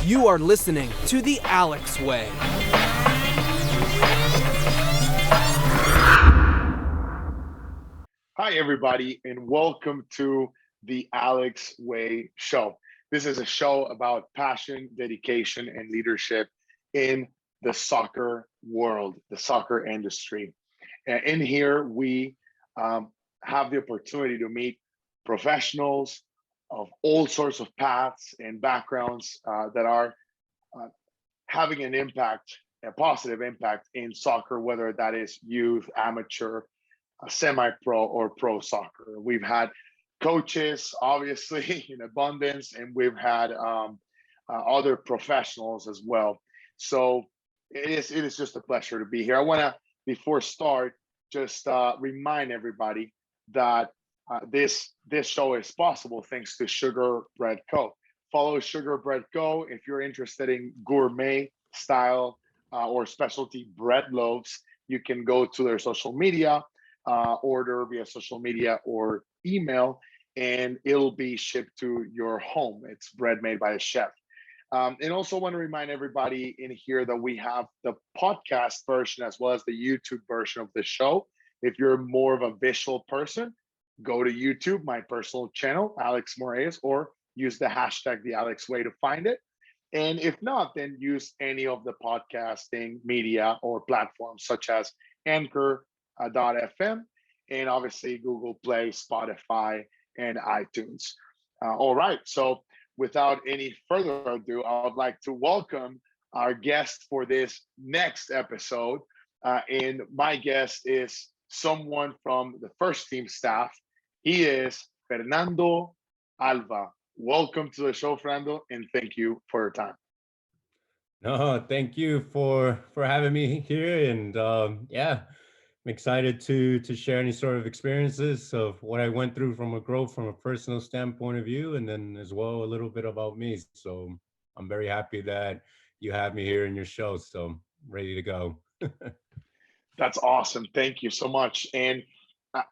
You are listening to The Alex Way. Hi, everybody, and welcome to The Alex Way Show. This is a show about passion, dedication, and leadership in the soccer world, the soccer industry. And in here, we have the opportunity to meet professionals of all sorts of paths and backgrounds that are uh, having an impact, a positive impact in soccer, whether that is youth, amateur, semi-pro, or pro soccer. We've had coaches, obviously, in abundance, and we've had other professionals as well. So it is just a pleasure to be here. I want to, before start, just remind everybody that this show is possible thanks to Sugar Bread Co. Follow Sugar Bread Co. if you're interested in gourmet style or specialty bread loaves. You can go to their social media, order via social media or email, and it'll be shipped to your home. It's bread made by a chef. And also want to remind everybody in here that we have the podcast version as well as the YouTube version of the show. If you're more of a visual person, go to YouTube, my personal channel, Alex Moraes, or use the hashtag The Alex Way to find it. And if not, then use any of the podcasting media or platforms such as Anchor.fm and obviously Google Play, Spotify, and iTunes. All right, so without any further ado, I would like to welcome our guest for this next episode. And my guest is someone from the first team staff. He is Fernando Alva. Welcome to the show, Fernando, and thank you for your time. No, thank you for having me here, and yeah, I'm excited to share any sort of experiences of what I went through from a growth from a personal standpoint of view, and then as well a little bit about me. So I'm very happy that you have me here in your show. So I'm ready to go. That's awesome. Thank you so much. And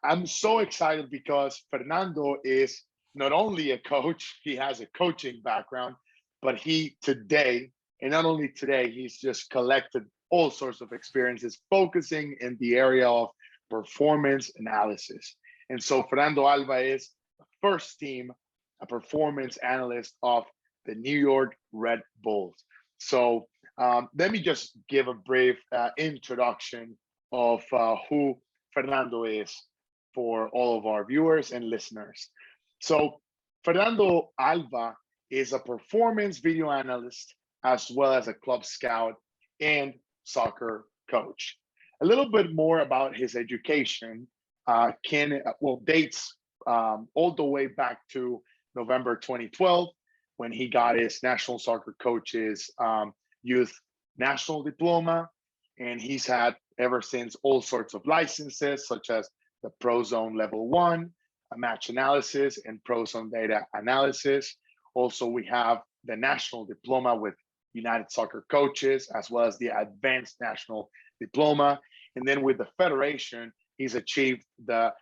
I'm so excited because Fernando is not only a coach, he has a coaching background, but he today, and not only today, he's just collected all sorts of experiences focusing in the area of performance analysis. And so Fernando Alva is the first team, a performance analyst of the New York Red Bulls. So let me just give a brief introduction of who Fernando is for all of our viewers and listeners. So Fernando Alva is a performance video analyst as well as a club scout and soccer coach. A little bit more about his education dates all the way back to November 2012 when he got his national soccer coach's youth national diploma, and he's had ever since all sorts of licenses such as the Pro Zone Level 1, a match analysis, and Pro Zone data analysis. Also, we have the national diploma with United Soccer Coaches, as well as the advanced national diploma. And then with the federation, he's achieved the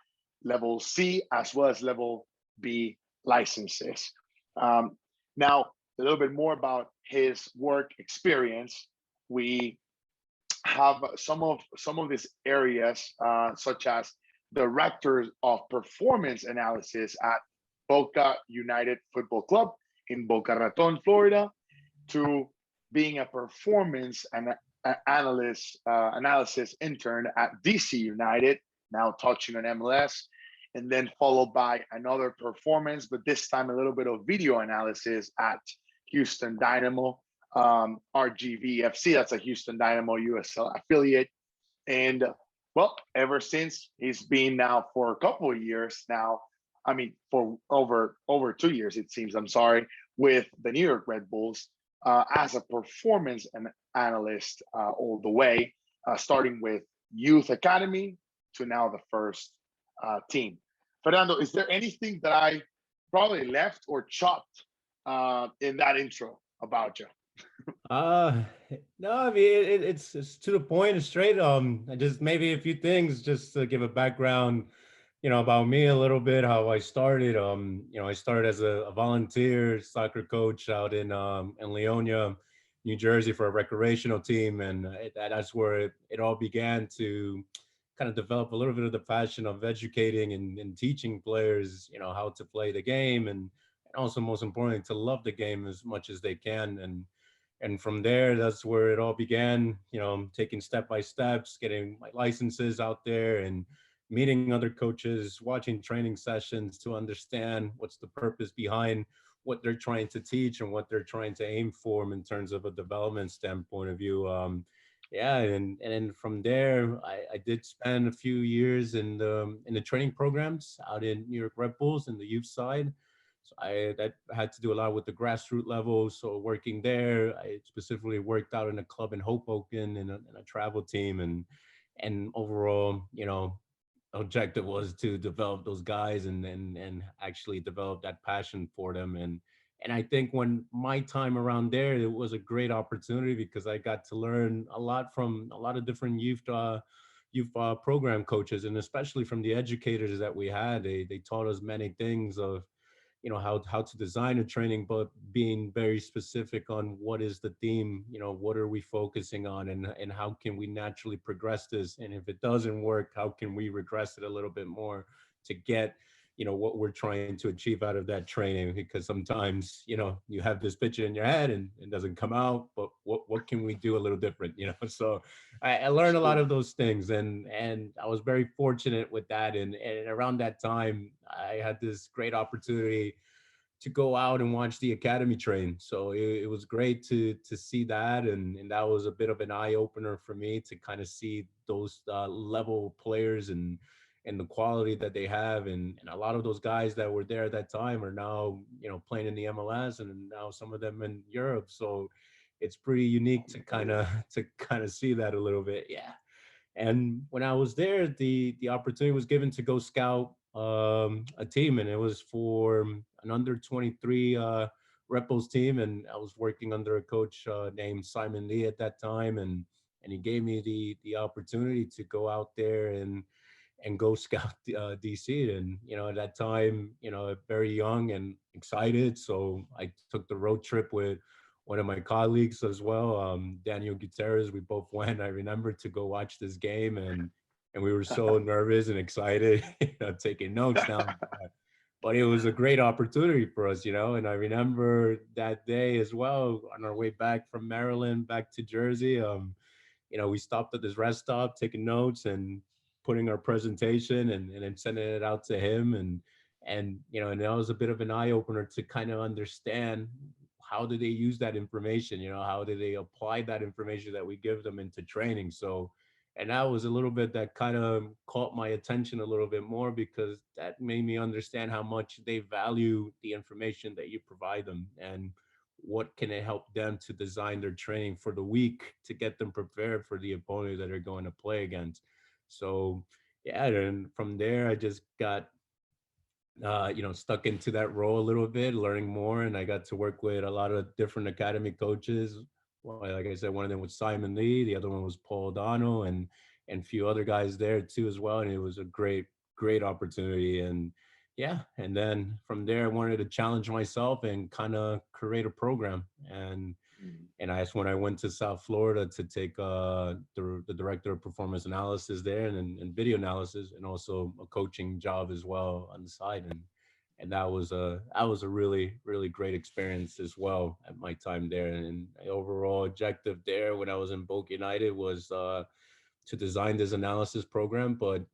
level C as well as level B licenses. Now, a little bit more about his work experience. We have some of these areas, such as director of performance analysis at Boca United Football Club in Boca Raton, Florida, to being a performance and analysis intern at DC United, now touching on MLS, and then followed by another performance, but this time a little bit of video analysis at Houston Dynamo, RGVFC. That's a Houston Dynamo USL affiliate. And well, ever since he's been now for a couple of years now, I mean, for over 2 years, it seems, I'm sorry, with the New York Red Bulls as a performance analyst all the way, starting with youth academy to now the first team. Fernando, is there anything that I probably left or chopped in that intro about you? Uh no, I mean it's to the point, it's straight. I just maybe a few things just to give a background About me a little bit, how I started. I started as a volunteer soccer coach out in Leonia, New Jersey, for a recreational team, and that's where it all began to kind of develop a little bit of the passion of educating and teaching players, how to play the game, and also most importantly to love the game as much as they can. And from there, that's where it all began, taking step by steps, getting my licenses out there and meeting other coaches, watching training sessions to understand what's the purpose behind what they're trying to teach and what they're trying to aim for in terms of a development standpoint of view. Yeah, and then from there, I did spend a few years in the training programs out in New York Red Bulls in the youth side. So I that had to do a lot with the grassroots level. So working there, I specifically worked out in a club in Hoboken in a travel team, and overall, objective was to develop those guys and actually develop that passion for them. And I think when my time around there, it was a great opportunity because I got to learn a lot from a lot of different youth program coaches, and especially from the educators that we had. They taught us many things of how to design a training, but being very specific on what is the theme, what are we focusing on, and how can we naturally progress this, and if it doesn't work, how can we regress it a little bit more to get what we're trying to achieve out of that training. Because sometimes you have this picture in your head and it doesn't come out, but what can we do a little different, so I learned a lot Sure. of those things, and I was very fortunate with that. And around that time, I had this great opportunity to go out and watch the academy train. So it was great to see that, and that was a bit of an eye opener for me to kind of see those level players and the quality that they have, and a lot of those guys that were there at that time are now playing in the MLS, and now some of them in Europe. So it's pretty unique to kind of see that a little bit. Yeah. And when I was there, the opportunity was given to go scout a team, and it was for an under 23 Repos team, and I was working under a coach named Simon Lee at that time, and he gave me the opportunity to go out there and go scout DC. And at that time, very young and excited, so I took the road trip with one of my colleagues as well, Daniel Gutierrez. We both went, I remember, to go watch this game, and we were so nervous and excited, taking notes down. But it was a great opportunity for us, and I remember that day as well on our way back from Maryland back to Jersey. We stopped at this rest stop, taking notes and putting our presentation, and then sending it out to him. And that was a bit of an eye opener to kind of understand how do they use that information, how do they apply that information that we give them into training. So, and that was a little bit that kind of caught my attention a little bit more, because that made me understand how much they value the information that you provide them, and what can it help them to design their training for the week to get them prepared for the opponent that they're going to play against. So yeah, and from there I just got stuck into that role a little bit, learning more, and I got to work with a lot of different academy coaches. Well, like I said, one of them was Simon Lee, the other one was Paul O'Donnell, and a few other guys there too as well. And it was a great opportunity. And yeah, and then from there I wanted to challenge myself and kind of create a program. And that's when I went to South Florida to take the director of performance analysis there, and video analysis, and also a coaching job as well on the side. And that was a really great experience as well at my time there. And my overall objective there when I was in Boca United was to design this analysis program, but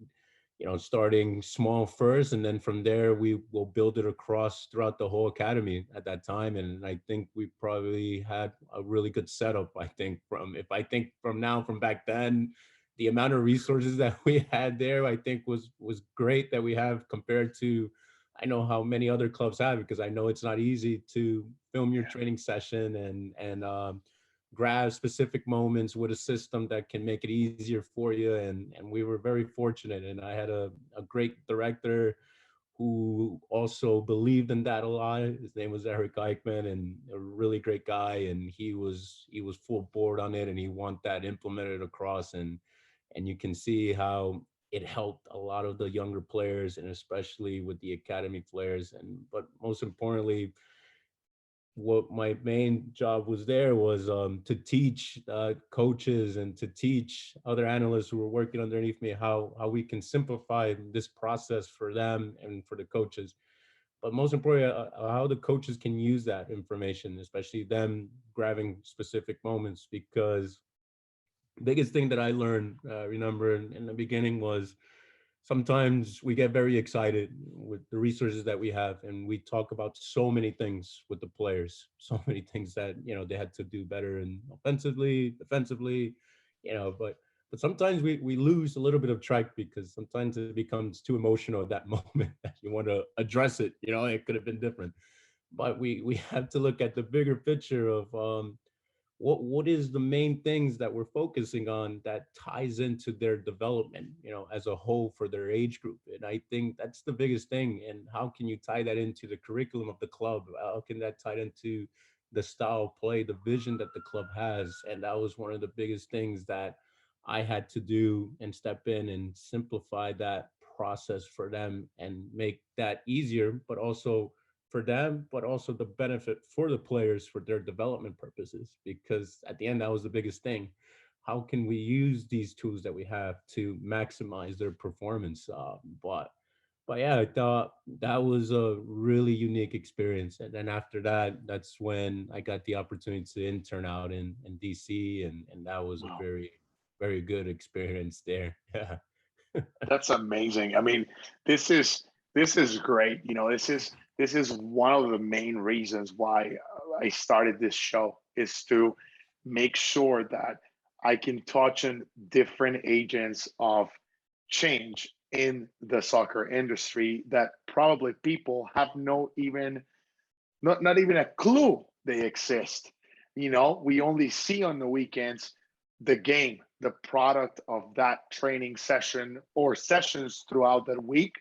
starting small first, and then from there we will build it across throughout the whole academy at that time. And I think we probably had a really good setup. I think from now, from back then, the amount of resources that we had there, I think was great that we have compared to, I know how many other clubs have, because I know it's not easy to film your Yeah. training session and grab specific moments with a system that can make it easier for you. And we were very fortunate, and I had a great director who also believed in that a lot. His name was Eric Eichmann, and a really great guy, and he was full board on it, and he want that implemented across. And you can see how it helped a lot of the younger players, and especially with the academy players. And but most importantly, what my main job was there was to teach coaches and to teach other analysts who were working underneath me how we can simplify this process for them and for the coaches. But most importantly, how the coaches can use that information, especially them grabbing specific moments. Because biggest thing that I learned, remember in the beginning, was sometimes we get very excited with the resources that we have, and we talk about so many things with the players, so many things that they had to do better, and offensively, defensively, but sometimes we lose a little bit of track, because sometimes it becomes too emotional at that moment that you want to address it. It could have been different, but we have to look at the bigger picture of what is the main things that we're focusing on that ties into their development, as a whole for their age group. And I think that's the biggest thing. And how can you tie that into the curriculum of the club? How can that tie into the style of play, the vision that the club has? And that was one of the biggest things that I had to do, and step in and simplify that process for them and make that easier, but also for them, but also the benefit for the players for their development purposes. Because at the end, that was the biggest thing. How can we use these tools that we have to maximize their performance? But yeah, I thought that was a really unique experience. And then after that, that's when I got the opportunity to intern out in DC, and that was a Wow, very, very good experience there. Yeah. that's amazing. I mean, this is great. This is one of the main reasons why I started this show, is to make sure that I can touch on different agents of change in the soccer industry that probably people have no even not even a clue they exist. We only see on the weekends the game, the product of that training session or sessions throughout the week,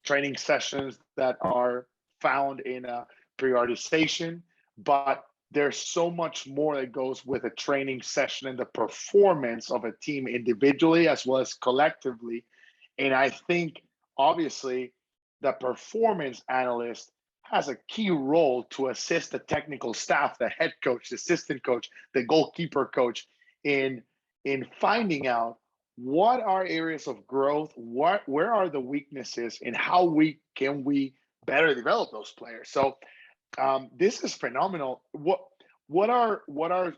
training sessions that are found in a periodization. But there's so much more that goes with a training session and the performance of a team individually as well as collectively. And I think, obviously, the performance analyst has a key role to assist the technical staff, the head coach, the assistant coach, the goalkeeper coach, in finding out what are areas of growth, where are the weaknesses, and how we better develop those players. So this is phenomenal. What are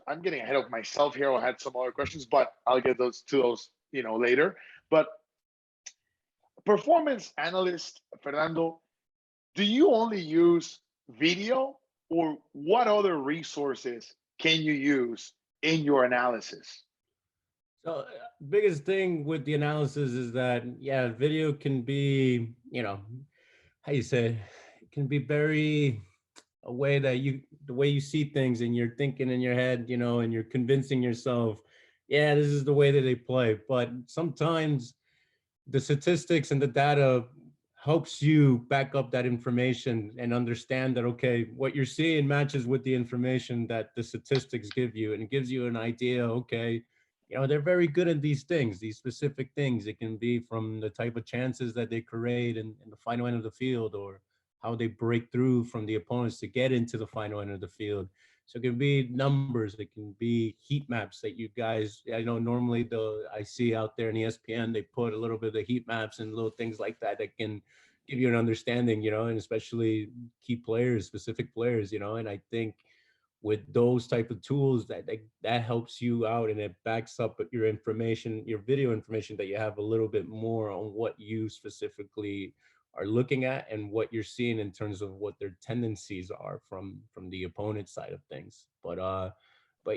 I'm getting ahead of myself here. I had some other questions, but I'll get those later. But performance analyst Fernando, do you only use video, or what other resources can you use in your analysis? So biggest thing with the analysis is that, yeah, video can be, how you say, it can be very a way that the way you see things, and you're thinking in your head, and you're convincing yourself, yeah, this is the way that they play. But sometimes the statistics and the data helps you back up that information and understand that, okay, what you're seeing matches with the information that the statistics give you, and it gives you an idea. Okay, they're very good at these things, these specific things. It can be from the type of chances that they create in the final end of the field, or how they break through from the opponents to get into the final end of the field. So it can be numbers, it can be heat maps that you guys, I know normally I see out there in ESPN, they put a little bit of heat maps and little things like that that can give you an understanding, and especially key players, specific players, and I think with those type of tools, that helps you out, and it backs up your information, your video information, that you have a little bit more on what you specifically are looking at, and what you're seeing in terms of what their tendencies are from the opponent side of things. But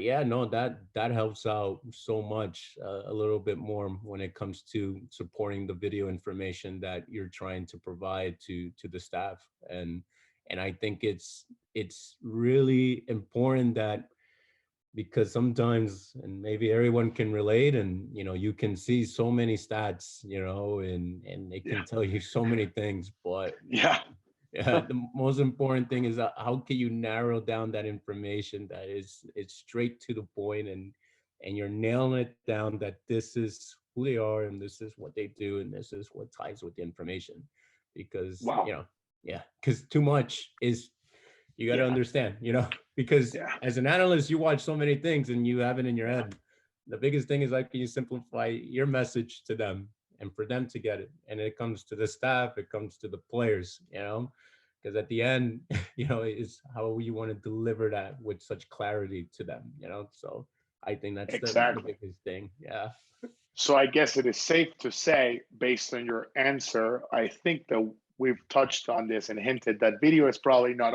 yeah, no, that helps out so much, a little bit more when it comes to supporting the video information that you're trying to provide to the staff. And I think it's really important that, because sometimes, and maybe everyone can relate, and you can see so many stats, and it Yeah, can tell you so many things. But yeah, yeah, the most important thing is that how can you narrow down that information that is it's straight to the point, and you're nailing it down that this is who they are, and this is what they do, and this is what ties with the information. Because, Wow. yeah, because too much is, you got to Yeah. understand, because Yeah. as an analyst, you watch so many things and you have it in your head. The biggest thing is, like, can you simplify your message to them and for them to get it? And it comes to the staff, it comes to the players, because at the end, is how you want to deliver that with such clarity to them. So I think that's the Exactly. biggest thing. Yeah. So I guess it is safe to say, based on your answer, I think that we've touched on this and hinted that video is probably not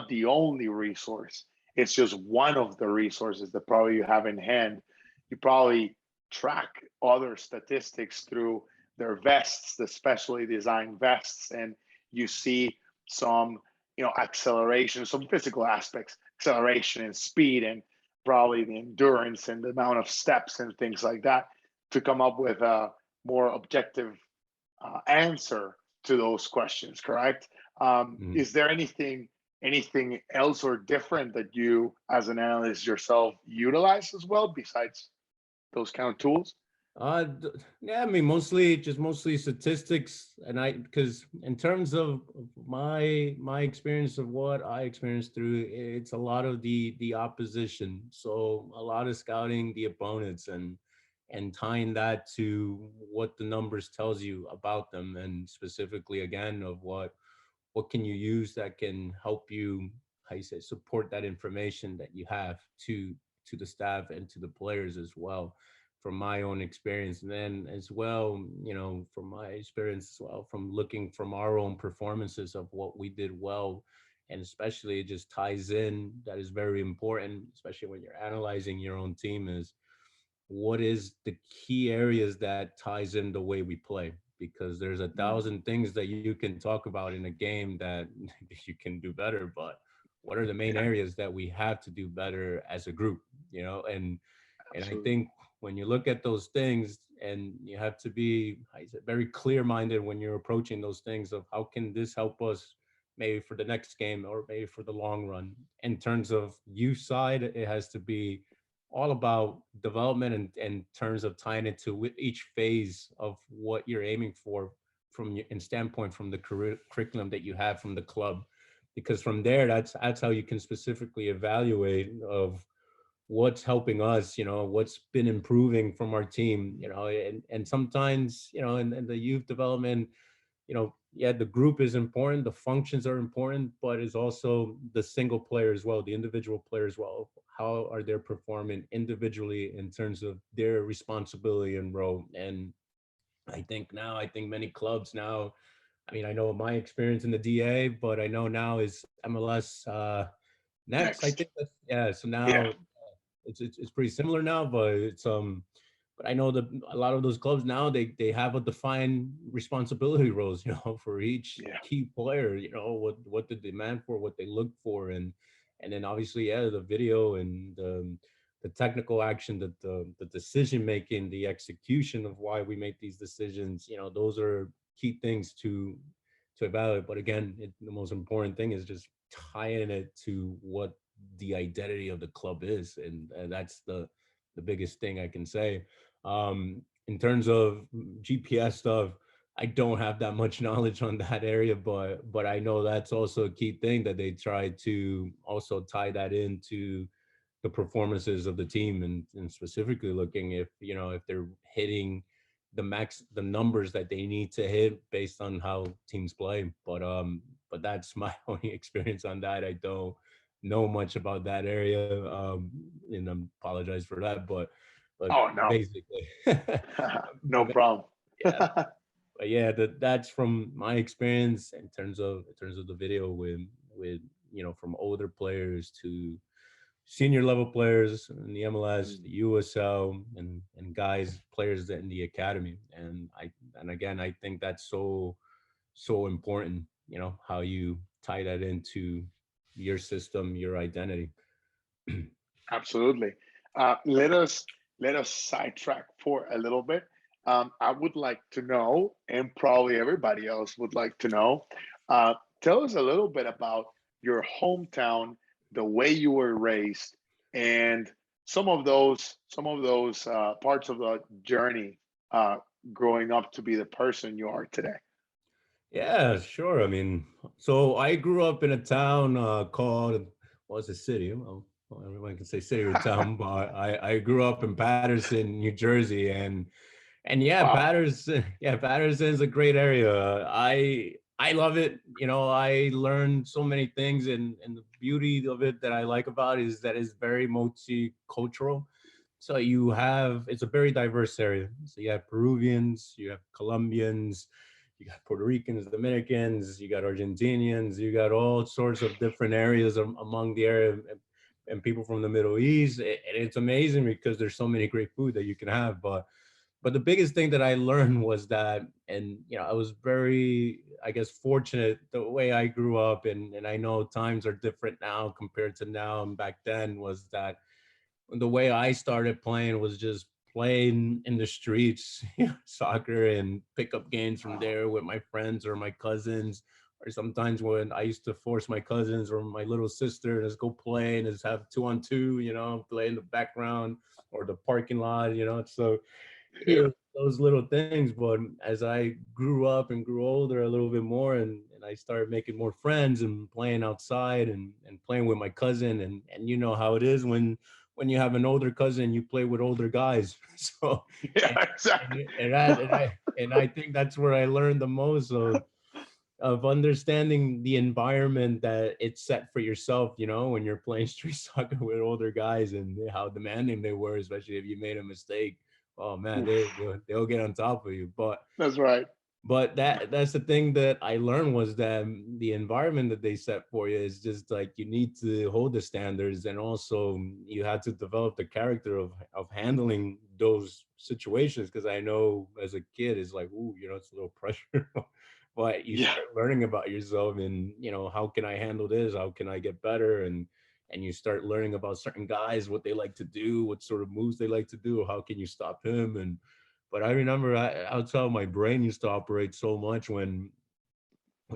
the only resource. It's just one of the resources that probably you have in hand. You probably track other statistics through their vests, the specially designed vests, and you see some, acceleration, some physical aspects, acceleration and speed, and probably the endurance and the amount of steps and things like that to come up with a more objective answer to those questions. Correct? Mhm. Is there anything else or different that you, as an analyst yourself, utilize as well besides those kind of tools? Yeah, I mean, mostly statistics, and because in terms of my experience of what I experienced through, it's a lot of the opposition. So a lot of scouting the opponents and tying that to what the numbers tells you about them, and specifically again of what can you use that can help you, how you say, support that information that you have to the staff and to the players as well, from my own experience. And then as well, from my experience as well, from looking from our own performances of what we did well. And especially it just ties in, that is very important, especially when you're analyzing your own team, is what is the key areas that ties in the way we play, because there's a Mm, thousand things that you can talk about in a game that you can do better, but what are the main yeah, areas that we have to do better as a group, and I absolutely. think when you look at those things, and you have to be, I said, very clear minded when you're approaching those things of how can this help us maybe for the next game or maybe for the long run. In terms of youth side, it has to be all about development and in terms of tying it to each phase of what you're aiming for from your in standpoint from the curriculum that you have from the club, because from there that's how you can specifically evaluate of what's helping us, what's been improving from our team, and sometimes, in the youth development, yeah, the group is important, the functions are important, but it's also the single player as well, the individual player as well. How are they performing individually in terms of their responsibility and role? And I think many clubs now, I mean, I know my experience in the DA, but I know now is MLS next. I Next. think that's, yeah. So Yeah. now it's pretty similar now, but but I know that a lot of those clubs now they have a defined responsibility roles, for each Yeah. key player, what they demand for, what they look for, and then obviously, yeah, the video and the technical action, the decision making, the execution of why we make these decisions, those are key things to evaluate. But again, the most important thing is just tying it to what the identity of the club is, and that's the biggest thing I can say. In terms of GPS stuff, I don't have that much knowledge on that area, but I know that's also a key thing that they try to also tie that into the performances of the team, and specifically looking if, if they're hitting the numbers that they need to hit based on how teams play. But that's my only experience on that. I don't know much about that area, and I apologize for that, but Oh no. basically, No problem. yeah, but yeah, that's from my experience in terms of the video with from older players to senior level players in the MLS, the Mm, USL, and guys players in the academy. And again, I think that's so important. How you tie that into your system, your identity. absolutely. Let us sidetrack for a little bit. I would like to know, and probably everybody else would like to know. Uh, Tell us a little bit about your hometown, the way you were raised, and some of those parts of the journey, uh, growing up to be the person you are today. Yeah, sure. I mean, so I grew up in a town called, what's the city? Well, everyone can say city or town, but I grew up in Patterson, New Jersey, and yeah, Wow. Patterson, yeah, Patterson's a great area. I love it. You know, I learned so many things, and the beauty of it that I like about it is that it's very multicultural. So you have, it's a very diverse area. So you have Peruvians, you have Colombians, you got Puerto Ricans, Dominicans, you got Argentinians, you got all sorts of different areas among the area, and people from the Middle East. And it's amazing because there's so many great food that you can have. But the biggest thing that I learned was that, and you know, I was very, I guess, fortunate the way I grew up, and I know times are different now compared to now and back then, was that the way I started playing was just playing in the streets, soccer, and pick up games from there with my friends or my cousins. Or sometimes when I used to force my cousins or my little sister, let's go play and just have 2-on-2, play in the background or the parking lot, So Yeah. those little things. But as I grew up and grew older a little bit more, and I started making more friends and playing outside and playing with my cousin, and you know how it is when you have an older cousin, you play with older guys. So Yeah, and, exactly. and I think that's where I learned the most of understanding the environment that it's set for yourself, when you're playing street soccer with older guys, and how demanding they were, especially if you made a mistake. Oh man, Oof, they'll get on top of you. that's right. But that's the thing that I learned, was that the environment that they set for you is just like, you need to hold the standards, and also you had to develop the character of handling those situations. Because I know as a kid, it's like, ooh, it's a little pressure. But you Yeah. start learning about yourself, and how can I handle this? How can I get better? And you start learning about certain guys, what they like to do, what sort of moves they like to do, how can you stop him? And but I remember, that's how my brain used to operate so much when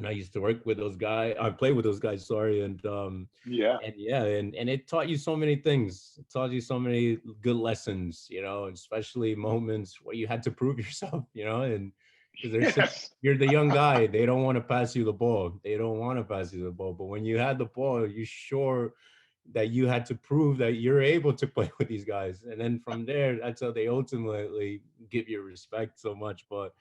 I used to work with those guys. I play with those guys, sorry, Yeah. and yeah, and it taught you so many things. It taught you so many good lessons, especially moments where you had to prove yourself, and because Yes. you're the young guy, they don't want to pass you the ball. They don't want to pass you the ball. But when you had the ball, you sure that you had to prove that you're able to play with these guys. And then from there, that's how they ultimately give you respect so much. But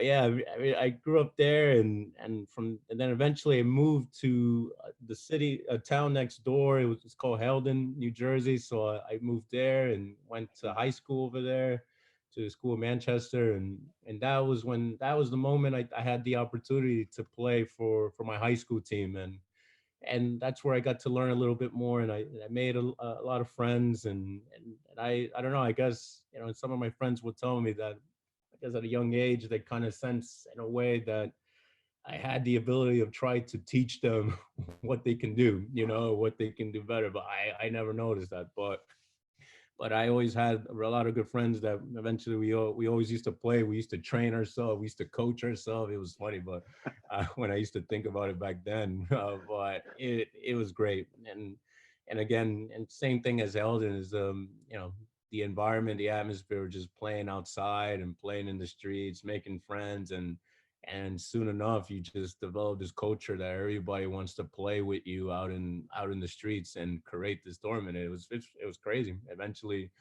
yeah, I mean, I grew up there, and then eventually I moved to the city, a town next door. It's called Helden, New Jersey. So I moved there and went to high school over there, to the school in Manchester, and that was the moment I had the opportunity to play for my high school team, and that's where I got to learn a little bit more, and I made a lot of friends, and I don't know, I guess, some of my friends would tell me that I guess at a young age they kind of sense in a way that I had the ability of trying to teach them what they can do, what they can do better. But I never noticed that. But I always had a lot of good friends that eventually we always used to play. We used to train ourselves. We used to coach ourselves. It was funny, but when I used to think about it back then, but it was great. And again, and same thing as Eldon is, the environment, the atmosphere, just playing outside and playing in the streets, making friends, and soon enough you just develop this culture that everybody wants to play with you out in the streets and create this tournament. It was crazy. Eventually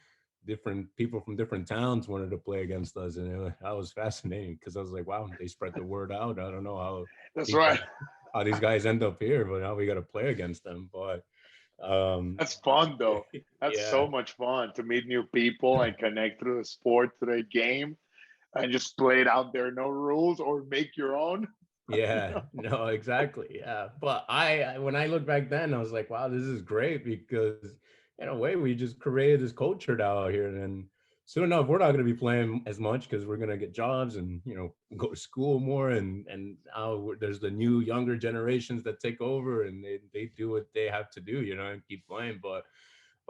different people from different towns wanted to play against us, and that was fascinating, because I was like, wow, they spread the word out. I don't know That's these right. guys how these guys end up here, but now we got to play against them. But That's fun though. That's yeah. so much fun to meet new people and connect through the sport, through the game, and just play it out there, no rules, or make your own. You Yeah, know? no, exactly. Yeah. But when I look back then, I was like, wow, this is great, because in a way we just created this culture out here. And then soon enough, we're not going to be playing as much because we're going to get jobs and, go to school more. And now there's the new younger generations that take over, and they do what they have to do, and keep playing. But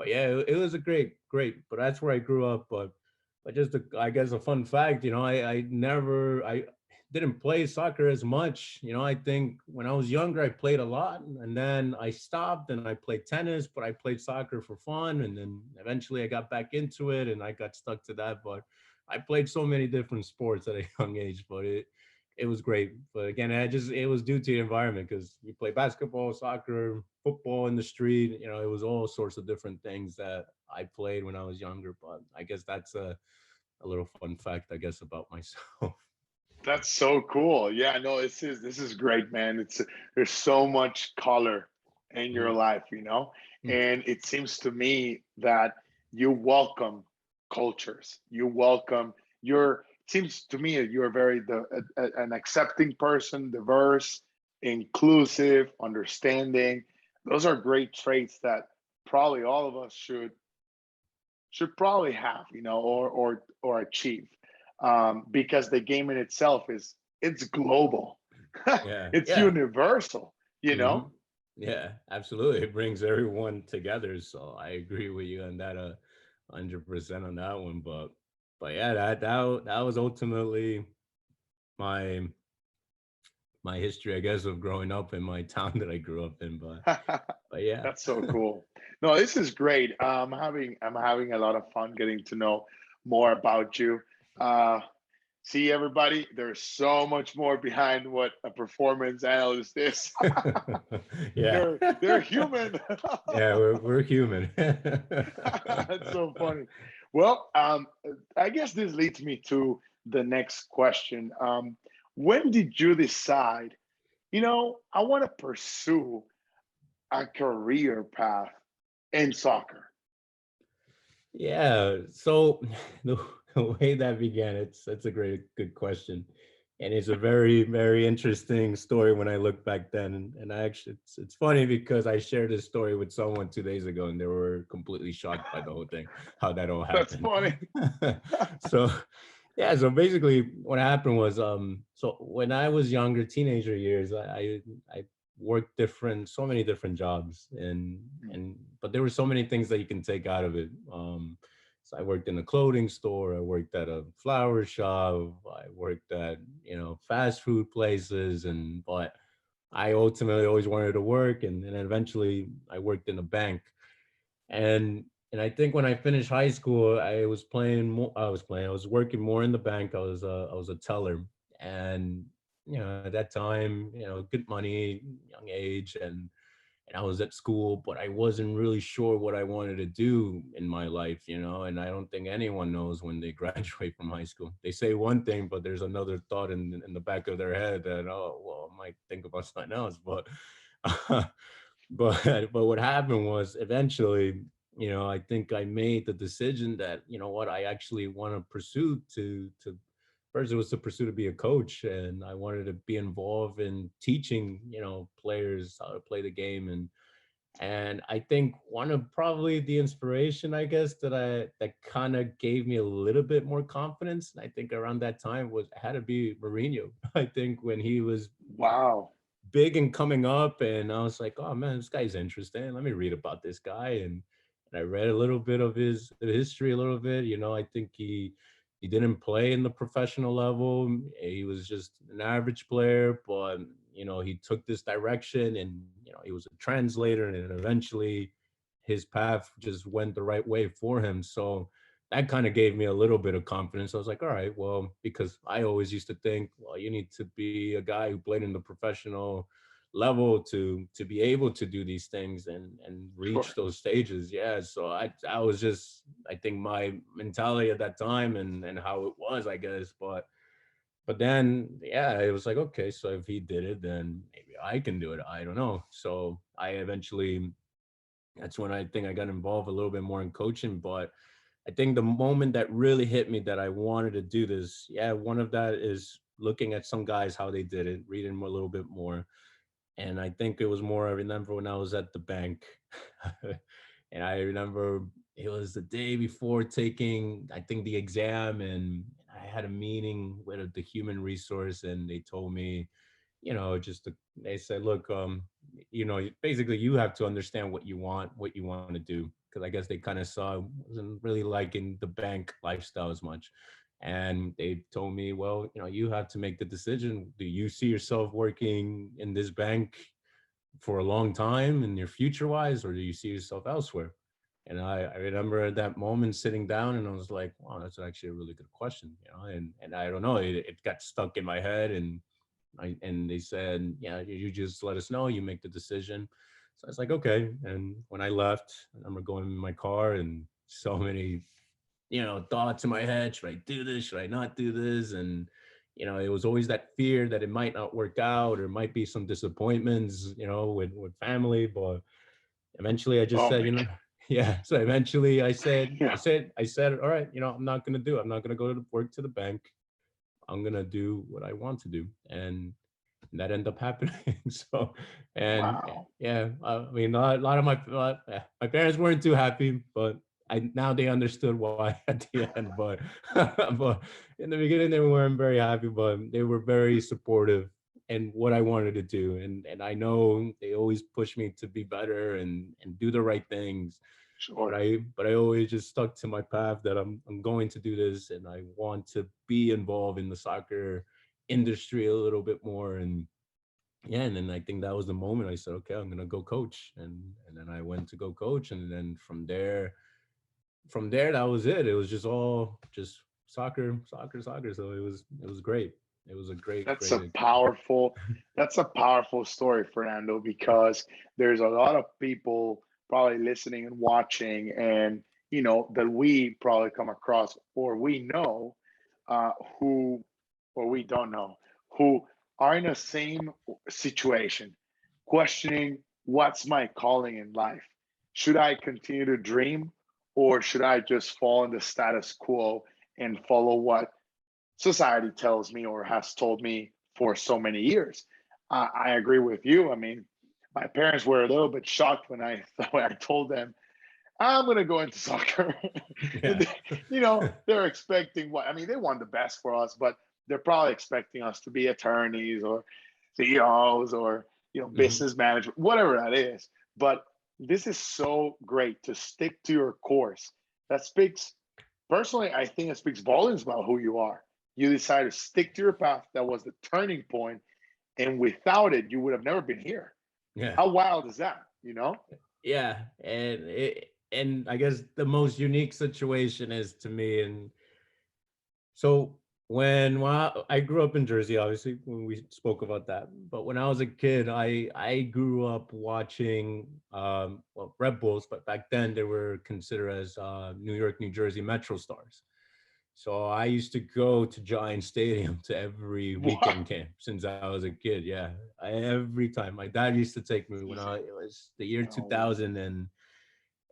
yeah, it was a great. But that's where I grew up. But just I guess a fun fact, I never didn't play soccer as much. I think when I was younger, I played a lot, and then I stopped and I played tennis, but I played soccer for fun. And then eventually I got back into it and I got stuck to that. But I played so many different sports at a young age, but it was great. But again, it was due to the environment because you play basketball, soccer, football in the street. It was all sorts of different things that I played when I was younger. But I guess that's a little fun fact, I guess, about myself. That's so cool. Yeah, no, this is great, man. There's so much color in your Mhm. life, Mm. and it seems to me that you welcome cultures. You welcome your. It seems to me that you're an accepting person, diverse, inclusive, understanding. Those are great traits that probably all of us should probably have, or achieve, because the game in itself it's global, Yeah, it's yeah. universal, you Hmm. know. Yeah, absolutely. It brings everyone together. So I agree with you on that 100% on that one. But yeah, that was ultimately my my history, I guess, of growing up in my town that I grew up in. But yeah. That's so cool. No, this is great. I'm having a lot of fun getting to know more about you. uh See, everybody, there's so much more behind what a performance analyst is. Yeah. They're human. Yeah, we're human. That's so funny. Well, I guess this leads me to the next question. When did you decide, I want to pursue a career path in soccer? Yeah. So the, the way that began, it's a good question. And it's a very, very interesting story when I look back then. And I actually it's funny because I shared this story with someone 2 days ago and they were completely shocked by the whole thing, how that all That's happened. funny. So yeah, so basically what happened was so when I was younger, teenager years, I worked so many different jobs, and but there were so many things that you can take out of it. So I worked in a clothing store, I worked at a flower shop, I worked at, fast food places, and but I ultimately always wanted to work, and eventually I worked in a bank. And I think when I finished high school, I was playing more. I was working more in the bank. I was a teller, and at that time, good money, young age, and I was at school, but I wasn't really sure what I wanted to do in my life, And I don't think anyone knows when they graduate from high school. They say one thing, but there's another thought in the back of their head that, oh, well, I might think about something else, but. But what happened was eventually, I think I made the decision that, what I actually want to pursue to first it was to pursue to be a coach, and I wanted to be involved in teaching, players how to play the game. And I think one of probably the inspiration, I guess, that kind of gave me a little bit more confidence, and I think around that time was had to be Mourinho. I think when he was Wow. big and coming up, and I was like, oh man, this guy's interesting. Let me read about this guy, and I read a little bit of his history, a little bit. I think he didn't play in the professional level. He was just an average player, but he took this direction, and he was a translator, and eventually his path just went the right way for him. So that kind of gave me a little bit of confidence. I was like, all right, well, because I always used to think, well, you need to be a guy who played in the professional level to be able to do these things and reach Sure. those stages. Yeah. So I was just, I think my mentality at that time and how it was, I guess. But then yeah, it was like, okay, so if he did it, then maybe I can do it. I don't know. So I eventually, that's when I think I got involved a little bit more in coaching. But I think the moment that really hit me that I wanted to do this, yeah, one of that is looking at some guys how they did it, reading a little bit more. And I think it was more, I remember when I was at the bank. And I remember it was the day before taking, I think, the exam, and I had a meeting with the human resource, and they told me, they said, look, basically you have to understand what you want to do. Cause I guess they kind of saw I wasn't really liking the bank lifestyle as much. And they told me, well, you have to make the decision. Do you see yourself working in this bank for a long time in your future wise, or do you see yourself elsewhere? And I remember at that moment sitting down and I was like, wow, that's actually a really good question, and I don't know, it got stuck in my head. And they said, yeah, you just let us know, you make the decision. So I was like, okay. And when I left, I remember going in my car and so many, thoughts in my head. Should I do this? Should I not do this? And, it was always that fear that it might not work out, or might be some disappointments, with family. But eventually I just Oh said, my God. yeah. So eventually Yeah, I said, all right, I'm not going to do it. I'm not going to go to work to the bank. I'm going to do what I want to do. And that ended up happening. So, and wow. yeah, I mean, a lot of my parents weren't too happy, but now they understood why at the end. But but in the beginning, they weren't very happy, but they were very supportive in what I wanted to do, and I know they always push me to be better and do the right things. But Sure. I always just stuck to my path that I'm going to do this, and I want to be involved in the soccer industry a little bit more. And yeah, and then I think that was the moment I said, okay, I'm gonna go coach. And then I went to go coach, and then from there that was it. It was just all just soccer, soccer, soccer. So it was great. It was a great, That's great a powerful, that's a powerful story, Fernando, because there's a lot of people probably listening and watching, and that we probably come across, or we know, uh, who, or we don't know, who are in the same situation, questioning what's my calling in life. Should I continue to dream, or should I just fall in the status quo and follow what society tells me or has told me for so many years? I agree with you. I mean, my parents were a little bit shocked when when I told them I'm going to go into soccer. And yeah. they're expecting what? I mean, they want the best for us, but they're probably expecting us to be attorneys or CEOs or Mhm. business management, whatever that is. But this is so great to stick to your course. That speaks personally. I think it speaks volumes about who you are. You decided to stick to your path. That was the turning point, and without it, you would have never been here. Yeah. How wild is that? Yeah. And I guess the most unique situation is to me. And so when I grew up in Jersey, obviously, when we spoke about that, but when I was a kid, I grew up watching well, Red Bulls, but back then they were considered as New York, New Jersey Metro Stars. So I used to go to Giant Stadium to every Wow. weekend camp since I was a kid. Yeah, every time my dad used to take me when it was the year No. 2000,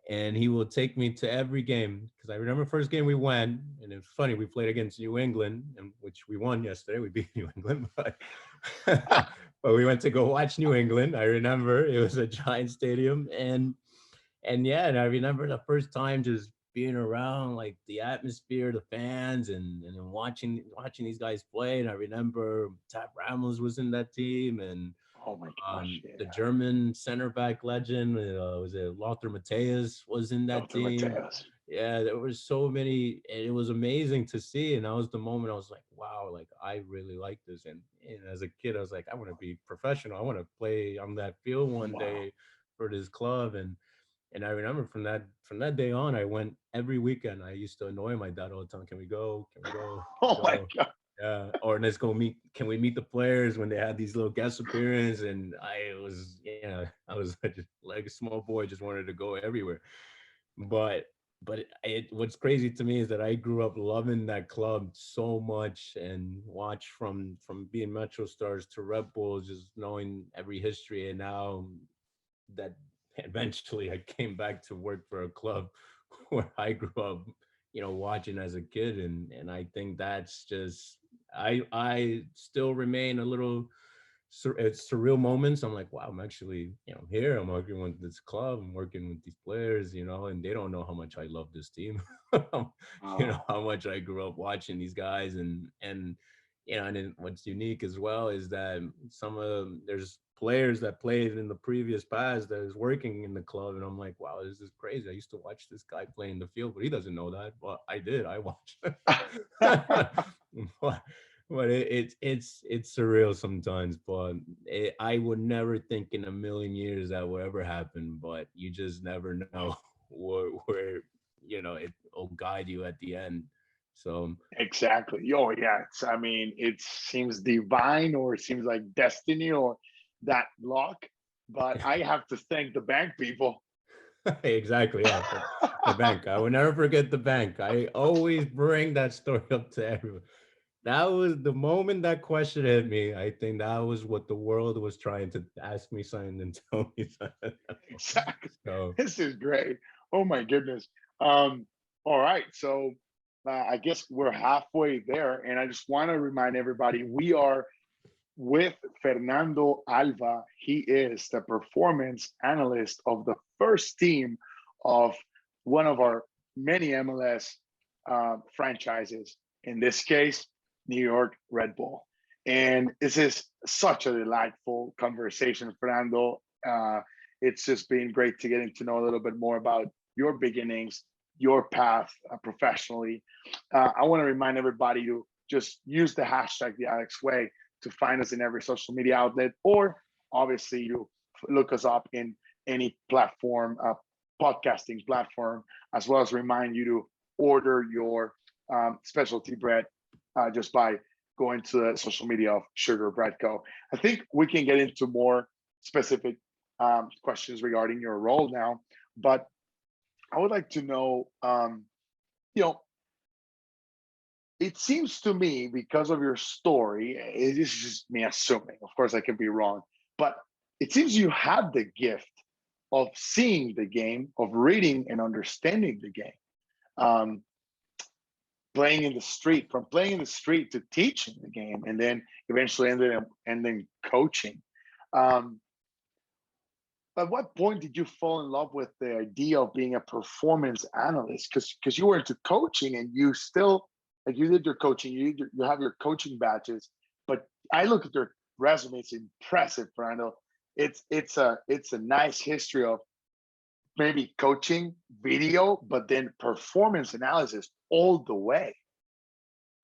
and he will take me to every game because I remember first game we went, and it's funny, we played against New England, and which we won yesterday. We beat New England, but but we went to go watch New England. I remember it was a Giant Stadium, and yeah, and I remember the first time just being around like the atmosphere, the fans, and then watching these guys play. And I remember Tap Ramos was in that team, and Oh my gosh, the yeah. German center back legend, was it Lothar Matthäus was in that Dr. team. Mateos. Yeah, there were so many, and it was amazing to see. And that was the moment I was like, wow, like I really like this. And as a kid, I was like, I want to be professional. I want to play on that field one Wow. day for this club. And I remember from that day on, I went every weekend. I used to annoy my dad all the time. Can we go? Can we go? Can we Oh my go? God. Yeah. Or let's go meet. Can we meet the players when they had these little guest appearances? And I was just like a small boy, just wanted to go everywhere. But what's crazy to me is that I grew up loving that club so much and watch from being Metro Stars to Red Bulls, just knowing every history. And now that eventually I came back to work for a club where I grew up, watching as a kid. And I think that's just, I still remain a little it's surreal moments. I'm like, wow, I'm actually, here. I'm working with this club. I'm working with these players, and they don't know how much I love this team. Wow. How much I grew up watching these guys. And then what's unique as well is that there's players that played in the previous past that is working in the club, and I'm like, wow, this is crazy. I used to watch this guy play in the field, but he doesn't know that. But I did. I watched. but it's surreal sometimes. But I would never think in a million years that would ever happen. But you just never know where it'll guide you at the end. So Exactly. Oh, yeah. I mean, it seems divine, or it seems like destiny, or that luck. But I have to thank the bank people. exactly, yeah. The bank. I will never forget the bank. I always bring that story up to everyone. That was the moment that question hit me. I think that was what the world was trying to ask me something and tell me something. Exactly. So This is great. Oh my goodness. Um, all right. So I guess we're halfway there. And I just want to remind everybody we are with Fernando Alva. He is the performance analyst of the first team of one of our many MLS franchises, in this case, New York Red Bull. And this is such a delightful conversation, Fernando. It's just been great to getting to know a little bit more about your beginnings, your path professionally. I want to remind everybody to just use the hashtag the Alex Way to find us in every social media outlet, or obviously you look us up in any platform, podcasting platform, as well as remind you to order your specialty bread just by going to the social media of Sugar Bread Co. I think we can get into more specific questions regarding your role now, but I would like to know, you know, it seems to me, because of your story, it is just me assuming, of course I could be wrong, but it seems you had the gift of seeing the game, of reading and understanding the game. Um, Playing in the street, from playing in the street to teaching the game, and then eventually ending coaching. Um, at what point did you fall in love with the idea of being a performance analyst? Because you were into coaching, and you still, like, you did your coaching, you have your coaching badges, but I look at your resume, it's impressive, Fernando. It's a nice history of maybe coaching, video, but then performance analysis all the way.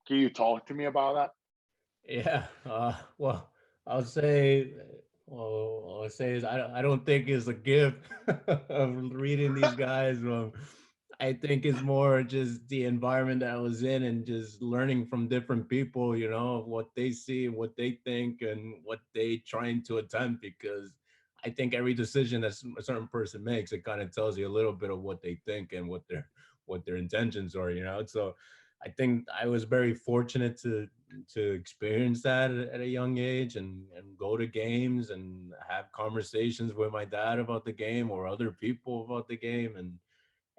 Can you talk to me about that? yeah, well, I'll say, well, I'll say is I don't think it's a gift of reading these guys. I think it's more just the environment that I was in and just learning from different people, what they see and what they think and what they trying to attempt. Because I think every decision that a certain person makes, it kind of tells you a little bit of what they think and what their intentions are. So I think I was very fortunate to experience that at a young age and go to games and have conversations with my dad about the game or other people about the game.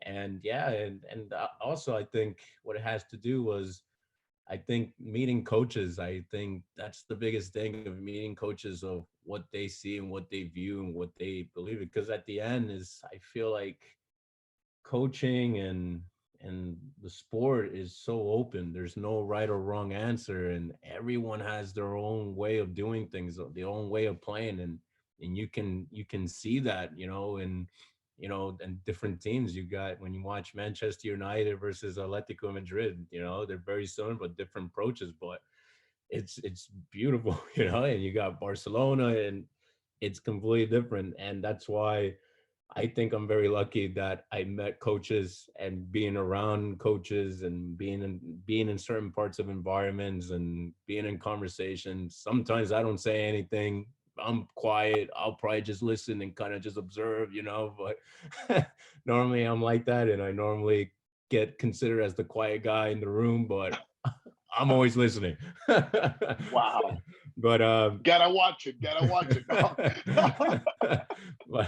And yeah, and also I think what it has to do was, I think, meeting coaches. I think that's the biggest thing, of meeting coaches, of what they see and what they view and what they believe. Because at the end is, I feel like coaching and the sport is so open. There's no right or wrong answer, and everyone has their own way of doing things, their own way of playing, and you can see that, and different teams. You got, when you watch Manchester United versus Atletico Madrid, they're very similar but different approaches, but it's beautiful. And you got Barcelona, and it's completely different. And that's why I think I'm very lucky that I met coaches, and being around coaches and being in certain parts of environments and being in conversations. Sometimes I don't say anything. I'm quiet. I'll probably just listen and kind of just observe, but normally I'm like that, and I normally get considered as the quiet guy in the room, but I'm always listening. Wow. But Gotta watch it. Gotta watch it. No.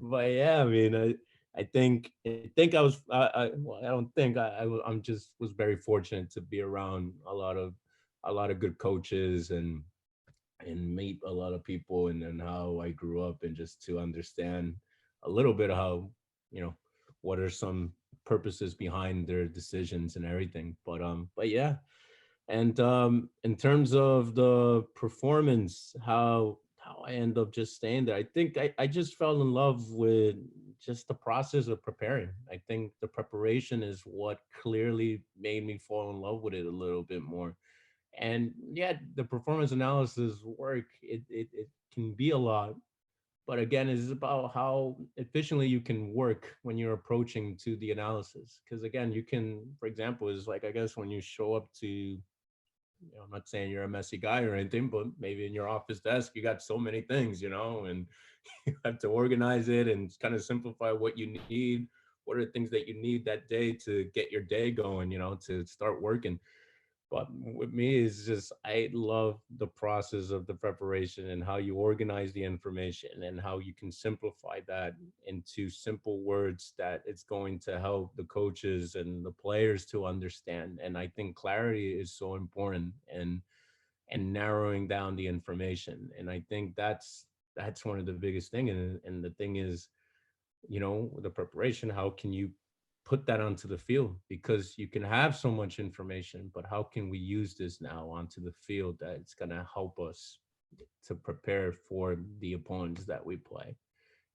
but yeah, I mean, I think I was, well, I don't think I'm just was very fortunate to be around a lot of good coaches, and meet a lot of people, and then how I grew up, and just to understand a little bit of how, you know what are some purposes behind their decisions and everything. But yeah. And in terms of the performance, how how I end up just staying there. I think I just fell in love with just the process of preparing. I think the preparation is what clearly made me fall in love with it a little bit more. And yeah, the performance analysis work, it can be a lot, but again, it's about how efficiently you can work when you're approaching to the analysis. Because again, you can, for example, is like, I guess when you show up to, I'm not saying you're a messy guy or anything, but maybe in your office desk, you got so many things, and you have to organize it and kind of simplify what you need. What are the things that you need that day to get your day going, to start working. But with me, is just I love the process of the preparation and how you organize the information and how you can simplify that into simple words that it's going to help the coaches and the players to understand. And I think clarity is so important, and narrowing down the information. And I think that's one of the biggest thing. And the thing is, the preparation, how can you put that onto the field? Because you can have so much information, but how can we use this now onto the field that it's going to help us to prepare for the opponents that we play,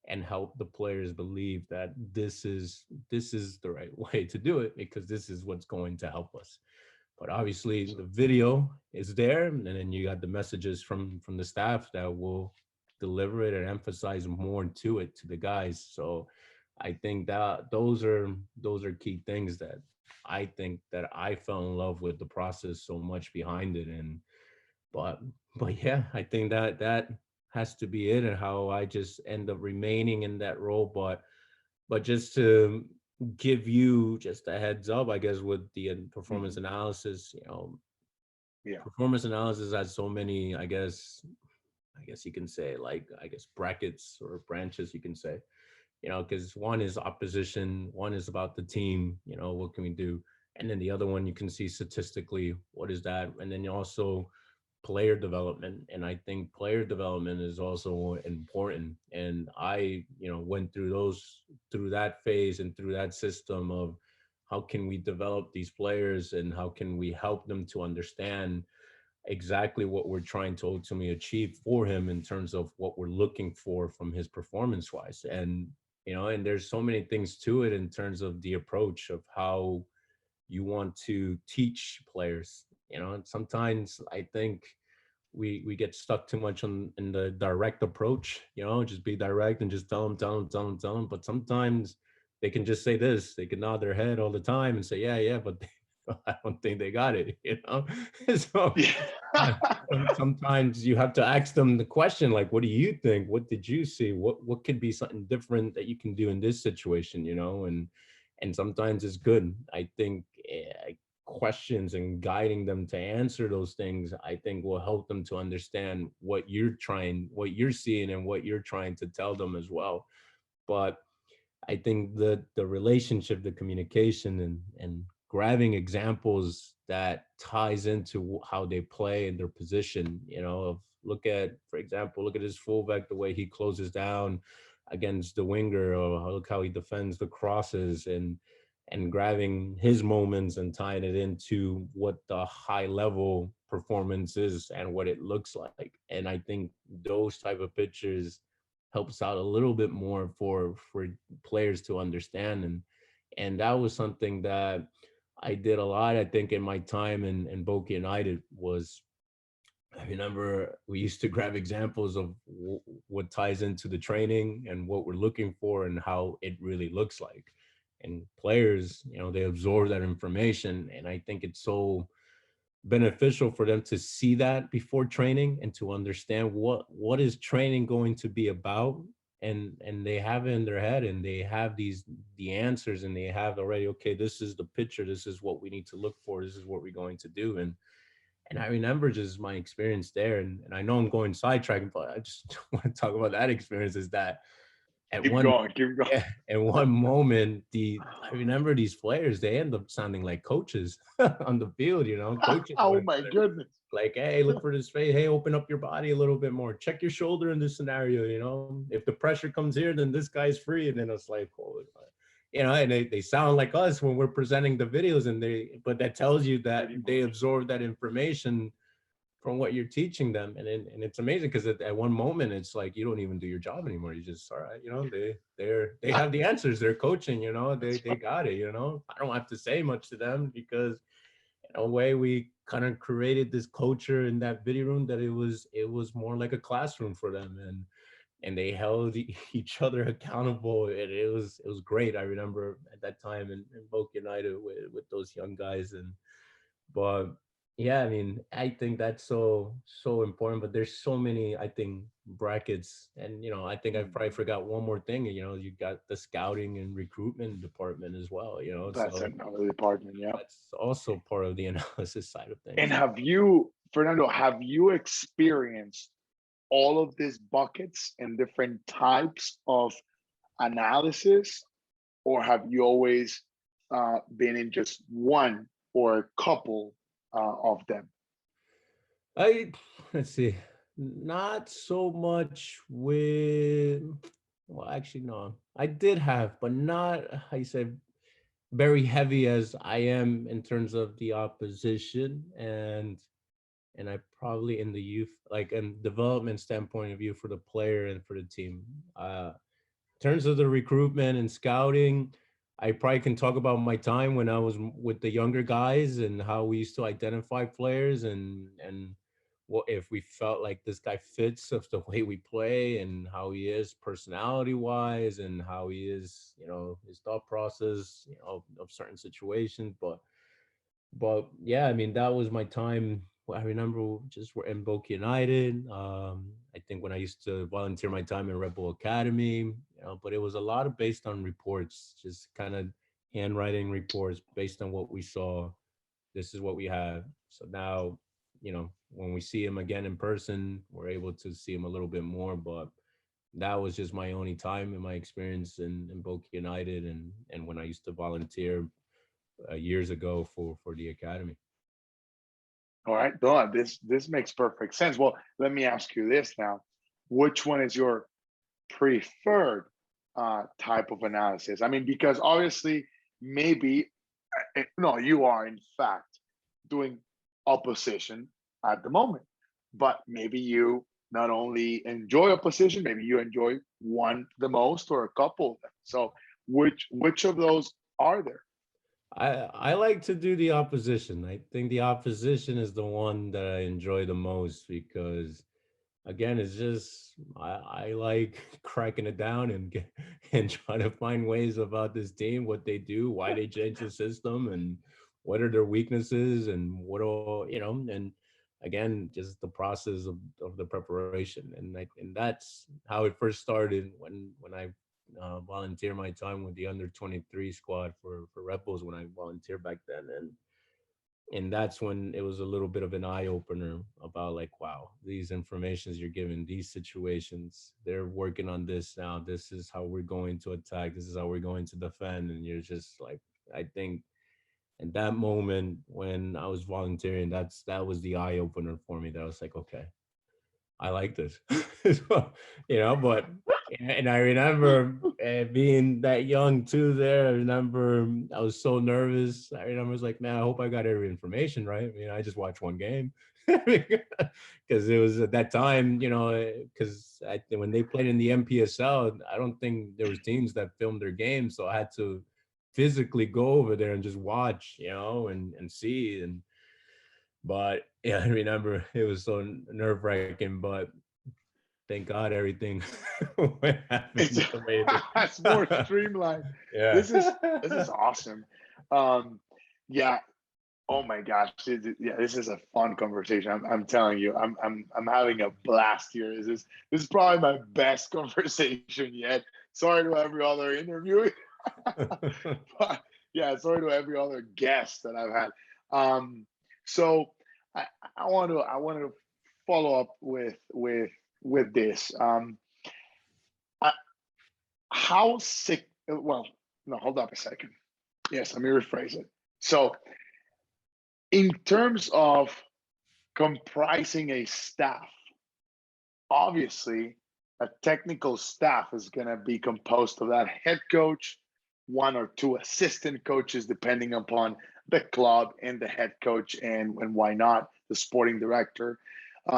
and help the players believe that this is the right way to do it, because this is what's going to help us. But obviously the video is there, and then you got the messages from the staff that will deliver it and emphasize more to it to the guys. So I think that those are key things that I think that I fell in love with the process so much behind it. And but but yeah, I think that has to be it, and how I just end up remaining in that role. But just to give you just a heads up, I guess, with the performance Mhm. analysis, Yeah. performance analysis has so many, I guess you can say, like, I guess, brackets or branches, you can say, because one is opposition, one is about the team, what can we do? And then the other one, you can see statistically, what is that? And then you also player development. And I think player development is also important. And I, went through that phase and through that system of how can we develop these players and how can we help them to understand exactly what we're trying to ultimately achieve for him in terms of what we're looking for from his performance wise. And there's so many things to it in terms of the approach of how you want to teach players. And sometimes I think we get stuck too much in the direct approach, just be direct and just tell them. But sometimes they can just say this, they can nod their head all the time and say, yeah, but I don't think they got it. So Yeah. sometimes you have to ask them the question, like, what do you think? What did you see? What could be something different that you can do in this situation? And sometimes it's good. I think questions and guiding them to answer those things, I think, will help them to understand what you're seeing and what you're trying to tell them as well. But I think the relationship, the communication, and grabbing examples that ties into how they play and their position. For example, look at his fullback, the way he closes down against the winger, or look how he defends the crosses, and grabbing his moments and tying it into what the high level performance is and what it looks like. And I think those type of pictures helps out a little bit more for players to understand. And that was something that I did a lot, I think, in my time in Boca United. Was I remember we used to grab examples of what ties into the training and what we're looking for and how it really looks like. And players, they absorb that information. And I think it's so beneficial for them to see that before training and to understand what is training going to be about. And they have it in their head, and they have the answers, and they have already, okay, this is the picture, this is what we need to look for, this is what we're going to do. And I remember just my experience there, and I know I'm going sidetracking, but I just want to talk about that experience. Is that at Keep one going. Keep going. yeah, at one moment, I remember these players, they end up sounding like coaches on the field, coaching Oh one my another. goodness. Like, hey, look for this face. Hey, open up your body a little bit more. Check your shoulder in this scenario. If the pressure comes here, then this guy's free. And then it's like, holy, and they sound like us when we're presenting the videos, but that tells you that they absorb that information from what you're teaching them. And it's amazing because at one moment it's like you don't even do your job anymore. You just, all right, they have the answers. They're coaching, they got it. I don't have to say much to them because in a way we kind of created this culture in that video room that it was more like a classroom for them, and they held each other accountable, and it was great. I remember at that time in Boca United with those young guys. But yeah, I mean, I think that's so important. But there's so many, I think, brackets, and I think I probably forgot one more thing. You got the scouting and recruitment department as well. That's So another department. Yeah. that's also part of the analysis side of And things. have you, Fernando, have you experienced all of these buckets and different types of analysis, or have you always been in just one or a couple of them? I Let's see, not so much with. Well, actually, no. I did have, but not. I said very heavy as I am in terms of the opposition, and I probably in the youth, like in development standpoint of view for the player and for the team. In terms of the recruitment and scouting, I probably can talk about my time when I was with the younger guys and how we used to identify players and what if we felt like this guy fits of the way we play and how he is personality wise and how he is, his thought process, of certain situations. But yeah, I mean, that was my time. I remember just we're in Boca United. I think when I used to volunteer my time in Red Bull Academy, but it was a lot of based on reports, just kind of handwriting reports based on what we saw. This is what we have. So now, when we see him again in person, we're able to see him a little bit more. But that was just my only time in my experience in Boca United and when I used to volunteer years ago for the academy. All right, no, this makes perfect sense. Well, let me ask you this now: which one is your preferred type of analysis? I mean, because obviously, maybe no, you are in fact doing opposition at the moment, but maybe you not only enjoy opposition, maybe you enjoy one the most or a couple of them. So, which of those are there? I like to do the opposition. I think the opposition is the one that I enjoy the most because again, it's just I like cracking it down and and trying to find ways about this team, what they do, why they change the system, and what are their weaknesses, and what all and again, just the process of the preparation, and that's how it first started when I volunteer my time with the under 23 squad for Red Bulls when I volunteered back then, and that's when it was a little bit of an eye opener about like, wow, these informations you're giving, these situations, they're working on this now, this is how we're going to attack, this is how we're going to defend, and you're just like, I think in that moment when I was volunteering, that was the eye opener for me, that I was like, okay, I like this. So, but and I remember being that young too there. I remember I was so nervous. I remember I was like, man, I hope I got every information right. I mean, I just watched one game because it was at that time, because when they played in the MPSL, I don't think there was teams that filmed their games. So I had to physically go over there and just watch, and see. But yeah, I remember it was so nerve wracking, but thank God everything It's happened the way it it's more did. streamlined. Yeah. This is awesome. Um, yeah. Oh my gosh. Yeah, this is a fun conversation. I'm telling you, I'm having a blast here. This is probably my best conversation yet. Sorry to every other interview, but yeah, sorry to every other guest that I've had. So I, I want to follow up with this. I, how sick? Well, no, hold up a second. Yes, let me rephrase it. So, in terms of comprising a staff, obviously, a technical staff is going to be composed of that head coach, one or two assistant coaches, depending upon the club and the head coach, and why not the sporting director.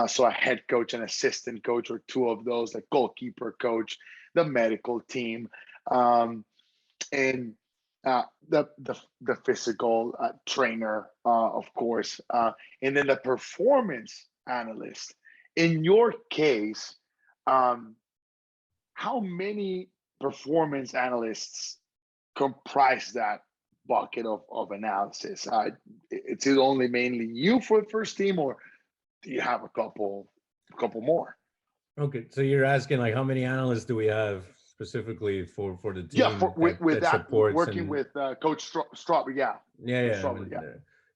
So a head coach, an assistant coach, or two of those, the goalkeeper coach, the medical team, and the physical trainer, of course, and then the performance analyst. In your case, um, how many performance analysts comprise that bucket of analysis? It's it only mainly you for the first team, or do you have a couple more? Okay, so you're asking like how many analysts do we have specifically for the Yeah, team with that that supports working and with Coach Strawberry, yeah, yeah, Coach yeah, Strawberry,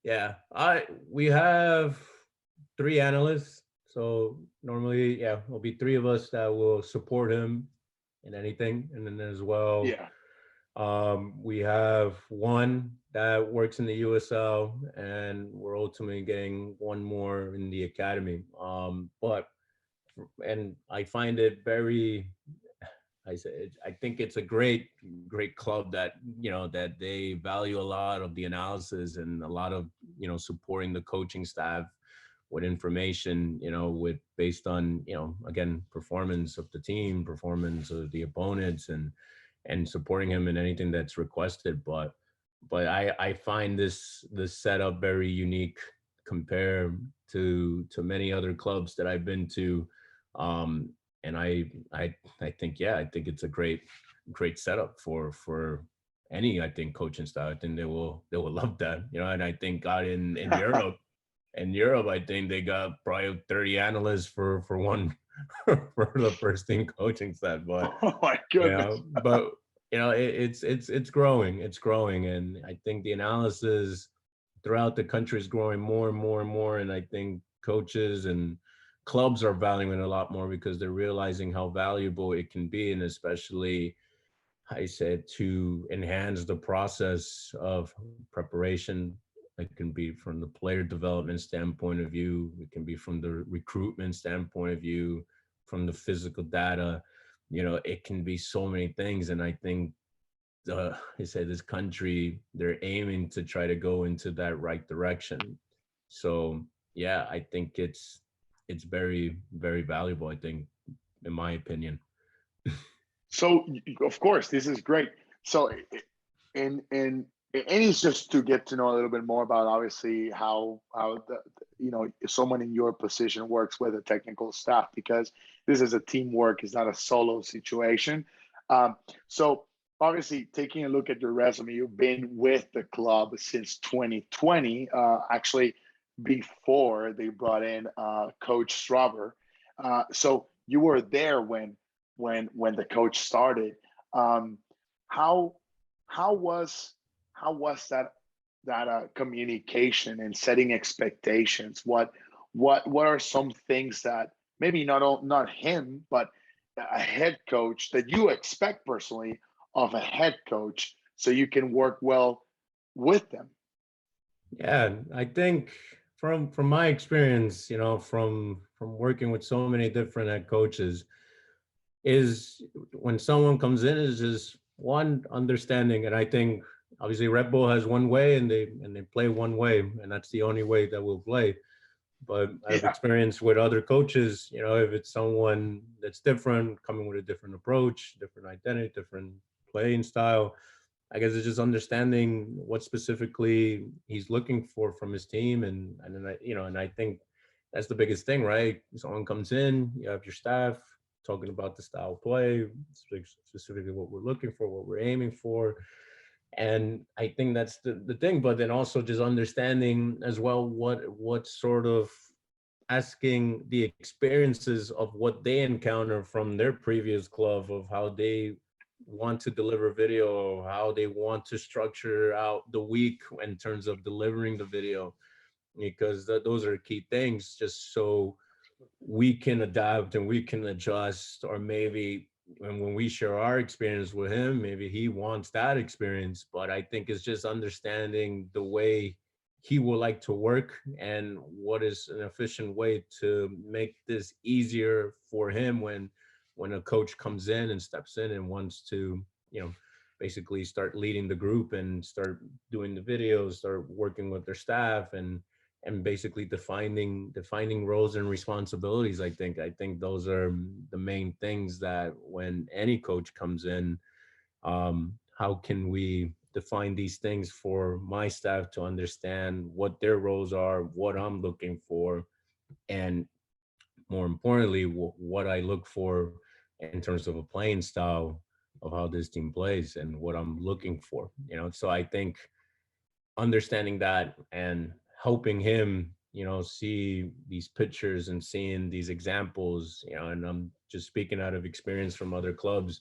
yeah. yeah. We have three analysts. So normally, yeah, there'll be three of us that will support him in anything, and then as well, Yeah. we have one that works in the USL, and we're ultimately getting one more in the academy. But and I find it very I think it's a great club that that they value a lot of the analysis and a lot of supporting the coaching staff with information, with based on again performance of the team, performance of the opponents, and supporting him in anything that's requested. But I find this setup very unique compared to many other clubs that I've been to. And I think I think it's a great setup for any I think coaching style. I think they will love that, and I think out in Europe. In Europe, I think they got probably 30 analysts for one for the first team coaching staff. But Oh my goodness. it's growing. It's growing, and I think the analysis throughout the country is growing more and more and more. And I think coaches and clubs are valuing it a lot more because they're realizing how valuable it can be, and especially I said to enhance the process of preparation. It can be from the player development standpoint of view. It can be from the recruitment standpoint of view, from the physical data. It can be so many things. And I think I said this country, they're aiming to try to go into that right direction. So yeah, I think it's very, very valuable, I think, in my opinion. So of course this is great. So and it's just to get to know a little bit more about obviously how someone in your position works with the technical staff, because this is a teamwork, it's not a solo situation. So obviously taking a look at your resume, you've been with the club since 2020, actually before they brought in Coach Strauber. So you were there when the coach started. Um, how how was that communication and setting expectations? What are some things that maybe not him, but a head coach that you expect personally of a head coach so you can work well with them? Yeah, I think from my experience, from working with so many different head coaches, is when someone comes in is just one understanding. And I think obviously Red Bull has one way and they play one way, and that's the only way that we'll play. But I've Yeah. experienced with other coaches, if it's someone that's different, coming with a different approach, different identity, different playing style, I guess it's just understanding what specifically he's looking for from his team, and then and I think that's the biggest thing, right? Someone comes in, you have your staff talking about the style of play, specifically what we're looking for, what we're aiming for, and I think that's the thing. But then also just understanding as well what sort of asking the experiences of what they encounter from their previous club, of how they want to deliver video, how they want to structure out the week in terms of delivering the video, because those are key things, just so we can adapt and we can adjust. Or maybe when we share our experience with him, maybe he wants that experience. But I think it's just understanding the way he would like to work and what is an efficient way to make this easier for him when a coach comes in and steps in and wants to basically start leading the group and start doing the videos, start working with their staff, and basically defining roles and responsibilities. I think those are the main things that when any coach comes in, how can we define these things for my staff to understand what their roles are, what I'm looking for, and more importantly, what I look for in terms of a playing style of how this team plays and what I'm looking for. So I think understanding that and helping him, see these pictures and seeing these examples, and I'm just speaking out of experience from other clubs.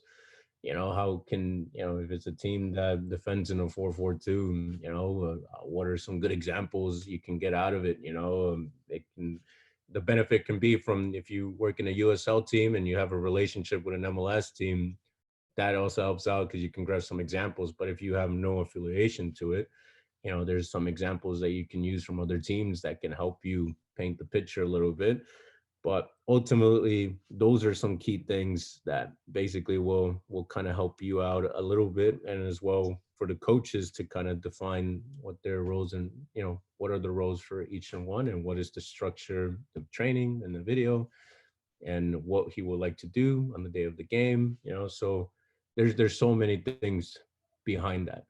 How can, if it's a team that defends in a 4-4-2, what are some good examples you can get out of it? The benefit can be from if you work in a USL team and you have a relationship with an MLS team, that also helps out because you can grab some examples. But if you have no affiliation to it, there's some examples that you can use from other teams that can help you paint the picture a little bit. But ultimately, those are some key things that basically will kind of help you out a little bit, and as well for the coaches to kind of define what their roles and what are the roles for each and one, and what is the structure of training and the video, and what he would like to do on the day of the game. So there's so many things behind that.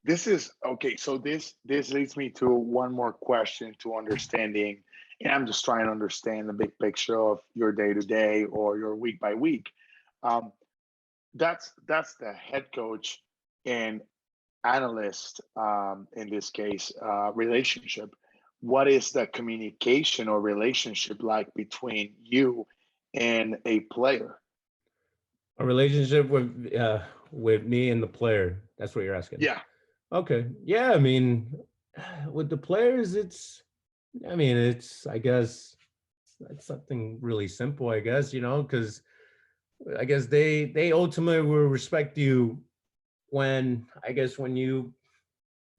This is okay. So this leads me to one more question to understanding, and I'm just trying to understand the big picture of your day to day or your week by week. Um, that's the head coach and analyst, in this case, relationship. What is the communication or relationship like between you and a player? A relationship with me and the player. That's what you're asking. Yeah, Okay. Yeah. I mean, with the players, it's, I guess, it's something really simple, I guess, because I guess they ultimately will respect you when you,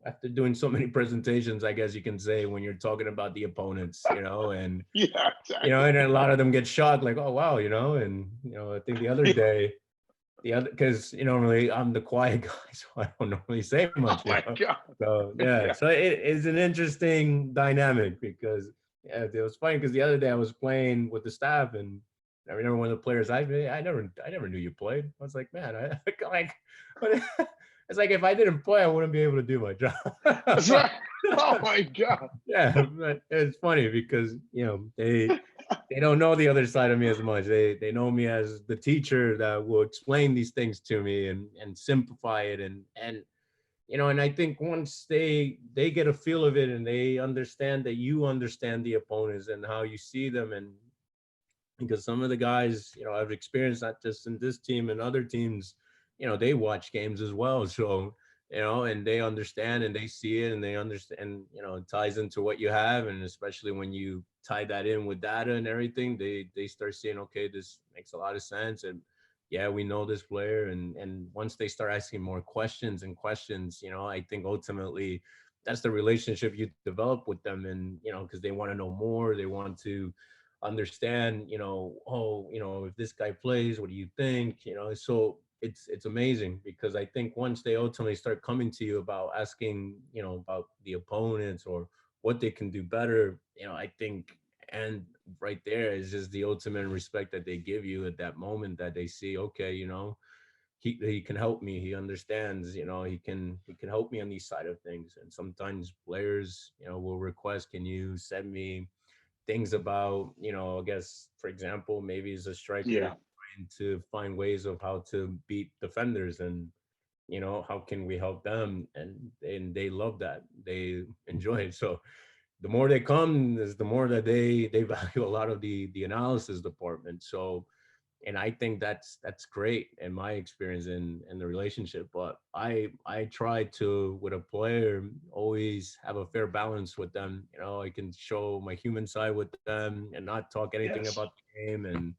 after doing so many presentations, I guess you can say, when you're talking about the opponents, and, yeah, exactly. and a lot of them get shocked, like, oh, wow, and, I think the other day, because normally I'm the quiet guy, so I don't normally say Oh much, my God. So yeah, Yeah. so it is an interesting dynamic because yeah, it was funny because the other day I was playing with the staff and I remember one of the players I never knew you played. I was like, man, I like, but it's like if I didn't play, I wouldn't be able to do my job. That's right. Oh my God. Yeah, but it's funny because they don't know the other side of me as much. They know me as the teacher that will explain these things to me and simplify it and I think once they get a feel of it and they understand that you understand the opponents and how you see them, and because some of the guys I've experienced not just in this team and other teams, they watch games as well, so and they understand and they see it and they understand, it ties into what you have, and especially when you tie that in with data and everything, they start seeing, okay, this makes a lot of sense, and yeah, we know this player, and once they start asking more questions and questions, I think ultimately that's the relationship you develop with them, and because they want to know more, they want to understand, oh, if this guy plays, what do you think? So it's amazing because I think once they ultimately start coming to you about asking, about the opponents or what they can do better, I think, and right there is just the ultimate respect that they give you at that moment, that they see, okay, he can help me, he understands, he can help me on these side of things. And sometimes players, will request, can you send me things about, I guess, for example, maybe as a striker Yeah. trying to find ways of how to beat defenders, and how can we help them, and they love that, they enjoy it. So the more they come is the more that they value a lot of the analysis department. So, and I think that's great in my experience in the relationship. But I try to, with a player, always have a fair balance with them. I can show my human side with them and not talk anything Yes. about the game, and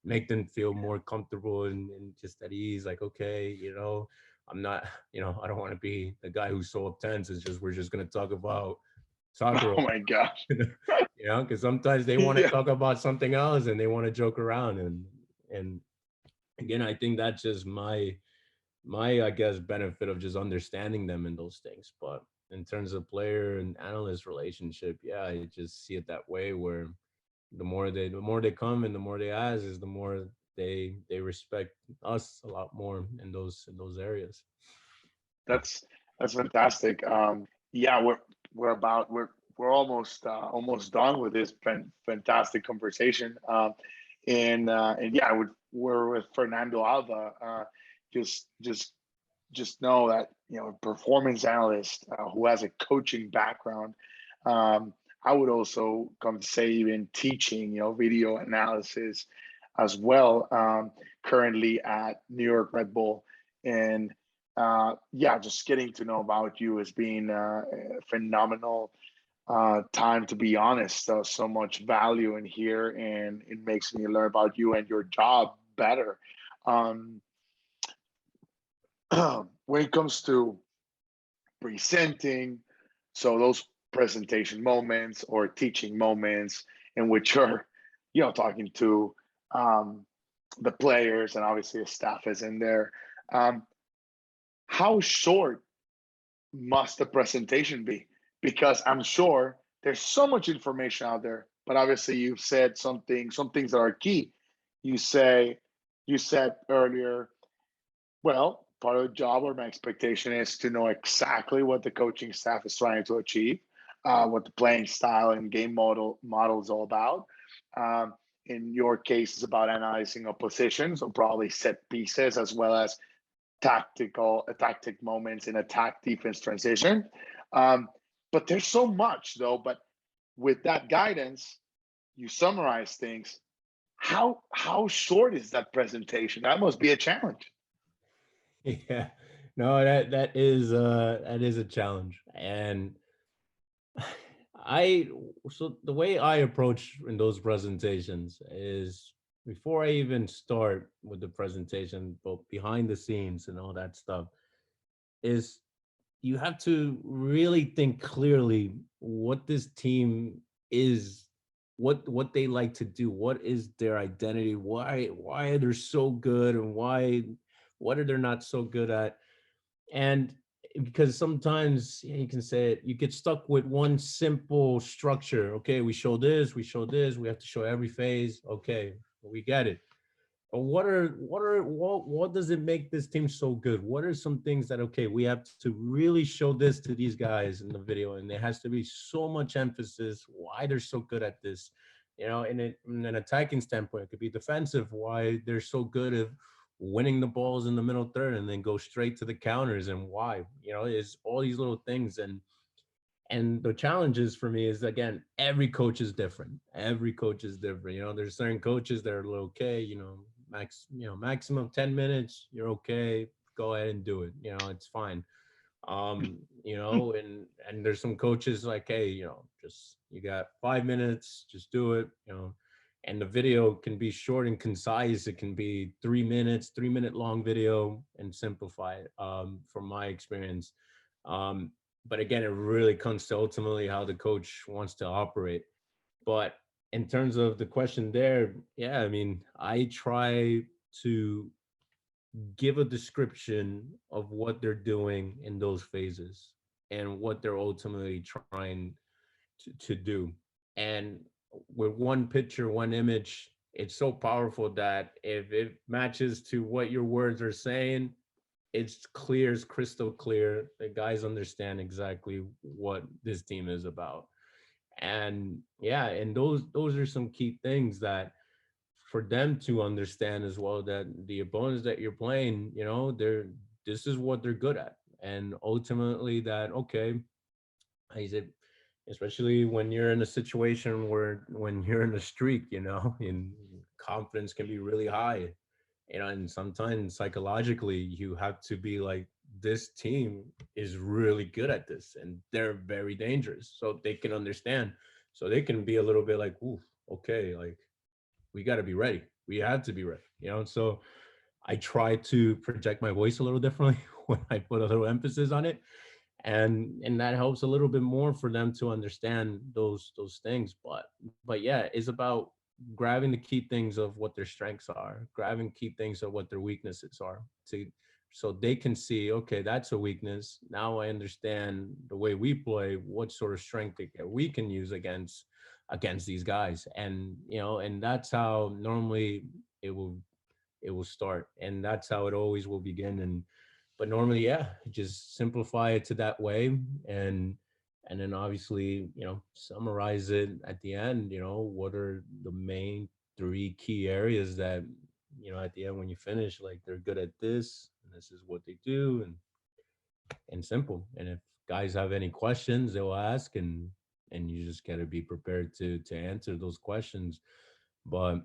make them feel more comfortable and just at ease. Like, okay, I'm not, I don't want to be the guy who's so tense. It's just we're just gonna talk about soccer, Oh my gosh. because sometimes they want to Yeah. talk about something else and they want to joke around, and again, I think that's just my I guess benefit of just understanding them in those things. But in terms of player and analyst relationship, yeah, I just see it that way where the more they come and the more they ask is the more they respect us a lot more in those areas. That's that's fantastic. Yeah, we're almost almost done with this fantastic conversation. And yeah, we're with Fernando Alva. Just just just know that performance analyst who has a coaching background. Um, I would also come to say even teaching video analysis as well. Currently at New York Red Bull, and yeah, just getting to know about you has been a phenomenal time, to be honest. So much value in here, and it makes me learn about you and your job better. Um, when it comes to presenting, so those presentation moments or teaching moments in which you're, talking to um, the players, and obviously the staff is in there. Um, how short must the presentation be? Because I'm sure there's so much information out there, but obviously you've said some things that are key. You say, you said earlier, well, part of the job or my expectation is to know exactly what the coaching staff is trying to achieve, what the playing style and game model is all about. Um, in your case, it's about analyzing oppositions, or probably set pieces, as well as tactic moments in attack defense transition. Um, but there's so much though. But with that guidance, you summarize things. How short is that presentation? That must be a challenge. Yeah, no, that is a challenge. And I so the way I approach in those presentations is before I even start with the presentation, but behind the scenes and all that stuff, is you have to really think clearly what this team is, what they like to do, what is their identity, why are they so good, and why what are they not so good at. And because sometimes, yeah, you can say it, you get stuck with one simple structure. Okay, we show this, we have to show every phase. Okay, we get it. But what does it make this team so good? What are some things that, okay, we have to really show this to these guys in the video, and there has to be so much emphasis why they're so good at this. In an attacking standpoint, it could be defensive, why they're so good at winning the balls in the middle third and then go straight to the counters, and why. It's all these little things. And the challenges for me is, again, every coach is different. Every coach is different. There's certain coaches that are okay, maximum 10 minutes, you're okay, go ahead and do it. It's fine. And there's some coaches like, hey, just you got 5 minutes, just do it. And the video can be short and concise. It can be 3 minutes, 3 minute long video, and simplify it, from my experience. um, but again, it really comes to ultimately how the coach wants to operate. But in terms of the question there, yeah, I mean, I try to give a description of what they're doing in those phases and what they're ultimately trying to do. And with one picture, one image, it's so powerful that if it matches to what your words are saying, it's clear, it's crystal clear. The guys understand exactly what this team is about. And yeah, and those are some key things that for them to understand as well, that the opponents that you're playing, they're this is what they're good at. And ultimately that, okay, I said, especially when you're in a situation where when you're in a streak, and confidence can be really high, and sometimes psychologically you have to be like, this team is really good at this and they're very dangerous, so they can understand, so they can be a little bit like, ooh, okay, like, we got to be ready, we have to be ready, so I try to project my voice a little differently when I put a little emphasis on it, and that helps a little bit more for them to understand those things. But yeah, it's about grabbing the key things of what their strengths are, grabbing key things of what their weaknesses are, to so they can see, okay, that's a weakness. Now I understand the way we play, what sort of strength that we can use against these guys. And and that's how normally it will it will start, and that's how it always will begin. And but normally, yeah, just simplify it to that way, and then obviously, summarize it at the end. What are the main three key areas that, at the end when you finish, like, they're good at this, and this is what they do, and simple. And if guys have any questions, they'll ask, and you just got to be prepared to answer those questions. but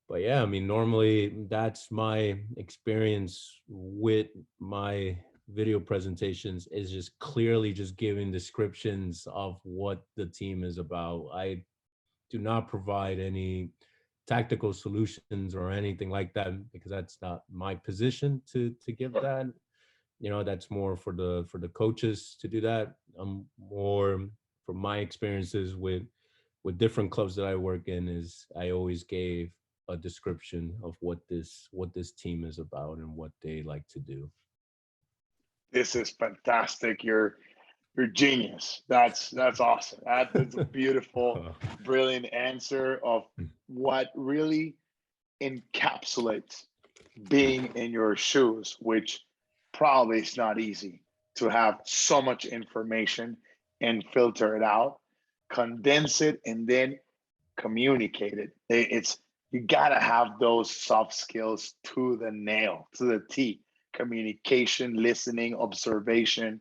but yeah, I mean, normally that's my experience with my video presentations, is just clearly just giving descriptions of what the team is about. I do not provide any tactical solutions or anything like that, because that's not my position to give that. That's more for the coaches to do that. I'm more, from my experiences with different clubs that I work in, is I always gave a description of what this team is about and what they like to do. This is fantastic. You're genius. That's awesome. That's a beautiful, brilliant answer of what really encapsulates being in your shoes, which probably is not easy to have so much information and filter it out, condense it, and then communicate it. It's you gotta have those soft skills to the nail, to the T. Communication, listening, observation.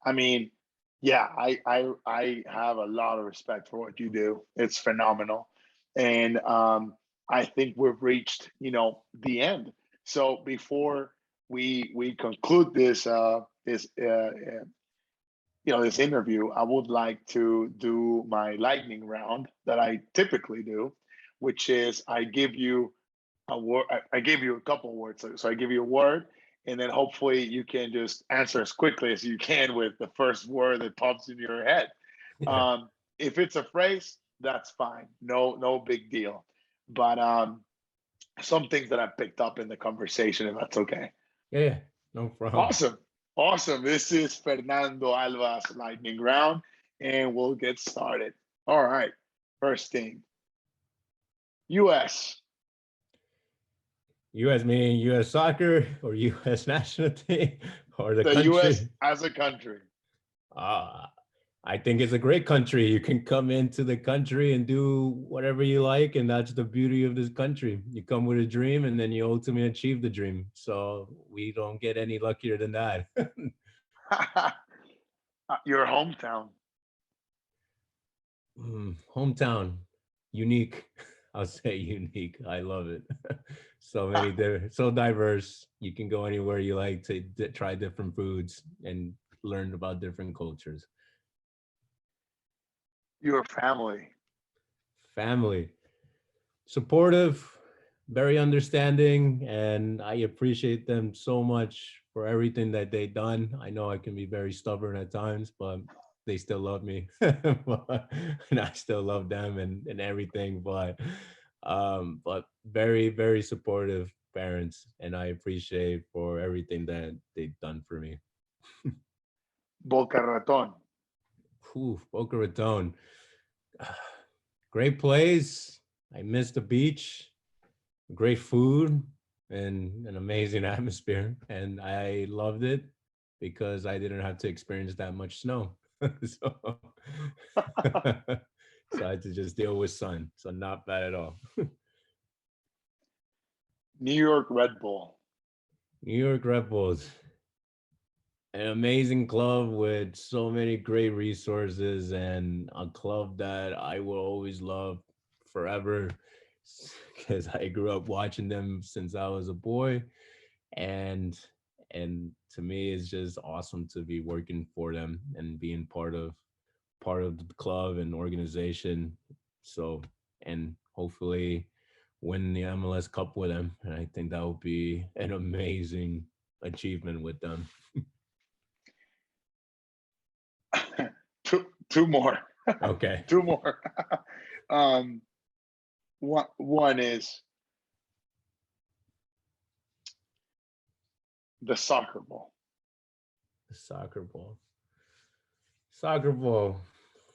I mean, yeah, I have a lot of respect for what you do. It's phenomenal, and I think we've reached the end. So before we conclude this interview, I would like to do my lightning round that I typically do, which is I give you a word. I give you a couple of words. So I give you a word, and then hopefully you can just answer as quickly as you can with the first word that pops in your head. Yeah. If it's a phrase, that's fine. No big deal. But some things that I picked up in the conversation, if that's okay. Yeah, no problem. Awesome. Awesome. This is Fernando Alva's lightning round, and we'll get started. All right. First thing, US. U.S. meaning U.S. soccer or U.S. national team or the The US country? as a country. Uh, I think it's a great country. You can come into the country and do whatever you like, and that's the beauty of this country. You come with a dream, and then you ultimately achieve the dream. So we don't get any luckier than that. Your hometown. Hometown, unique. I'll say unique. I love it. So many, so diverse. You can go anywhere you like to try different foods and learn about different cultures. Your family. Family, supportive, very understanding, and I appreciate them so much for everything that they've done. I know I can be very stubborn at times, but they still love me. And I still love them and everything. But very, very supportive parents, and I appreciate for everything that they've done for me. Boca Raton. Boca Raton. Great place. I miss the beach, great food, and an amazing atmosphere. And I loved it because I didn't have to experience that much snow. So, so I had to just deal with sun. So not bad at all. New York Red Bull. New York Red Bulls, an amazing club with so many great resources, and a club that I will always love forever, because I grew up watching them since I was a boy, and and to me it's just awesome to be working for them and being part of the club and organization. So, and hopefully win the MLS Cup with them, and I think that would be an amazing achievement with them. Two more. Okay. Two more. um, one is the soccer ball. The soccer ball. Soccer ball.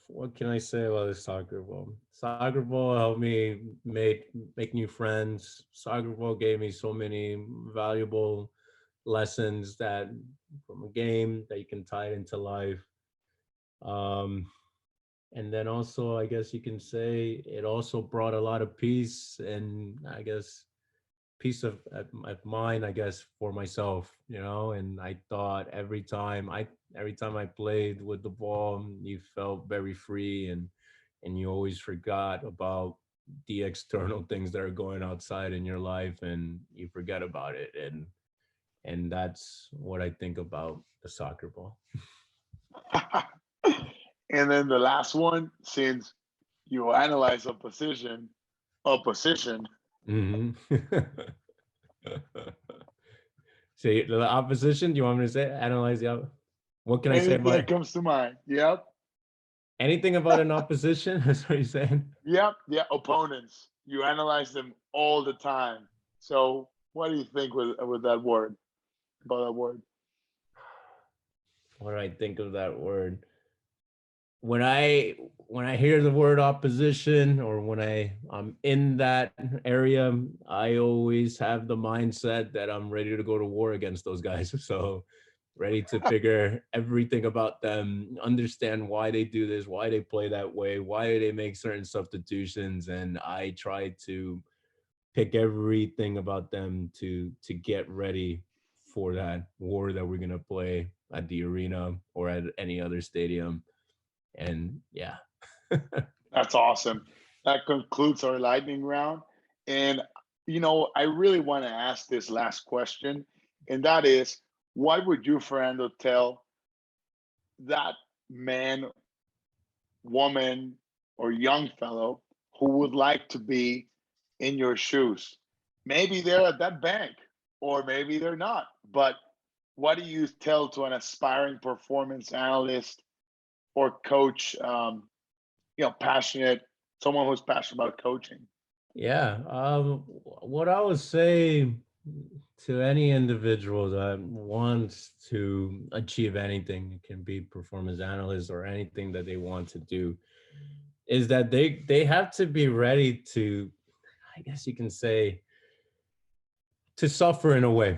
What can I say about the soccer ball? Soccer ball helped me make new friends. Soccer ball gave me so many valuable lessons that from a game that you can tie it into life. Um, and then also, I guess you can say it also brought a lot of peace and I guess peace of mind, I guess, for myself, and I thought every time I played with the ball, you felt very free and you always forgot about the external things that are going outside in your life and you forget about it. And that's what I think about the soccer ball. And then the last one, since you analyze a position, Hmm. See the opposition. Do you want me to say analyze what can I say anything about that it? comes to mind. Yep. Anything about an opposition? That's what you're saying. Yep. Yeah. Opponents. You analyze them all the time. So what do you think with that word? About that word? What do I think of that word? When I hear the word opposition or when I'm in that area, I always have the mindset that I'm ready to go to war against those guys. So ready to figure everything about them, understand why they do this, why they play that way, why they make certain substitutions, and I try to pick everything about them to get ready for that war that we're gonna play at the arena or at any other stadium. And yeah. That's awesome. That concludes our lightning round. And, I really want to ask this last question, and that is, what would you, Fernando, tell that man, woman, or young fellow who would like to be in your shoes? Maybe they're at that bank, or maybe they're not. But what do you tell to an aspiring performance analyst or coach, passionate, someone who's passionate about coaching? Yeah. What I would say to any individual that wants to achieve anything, it can be performance analyst or anything that they want to do, is that they have to be ready to, I guess you can say, to suffer in a way,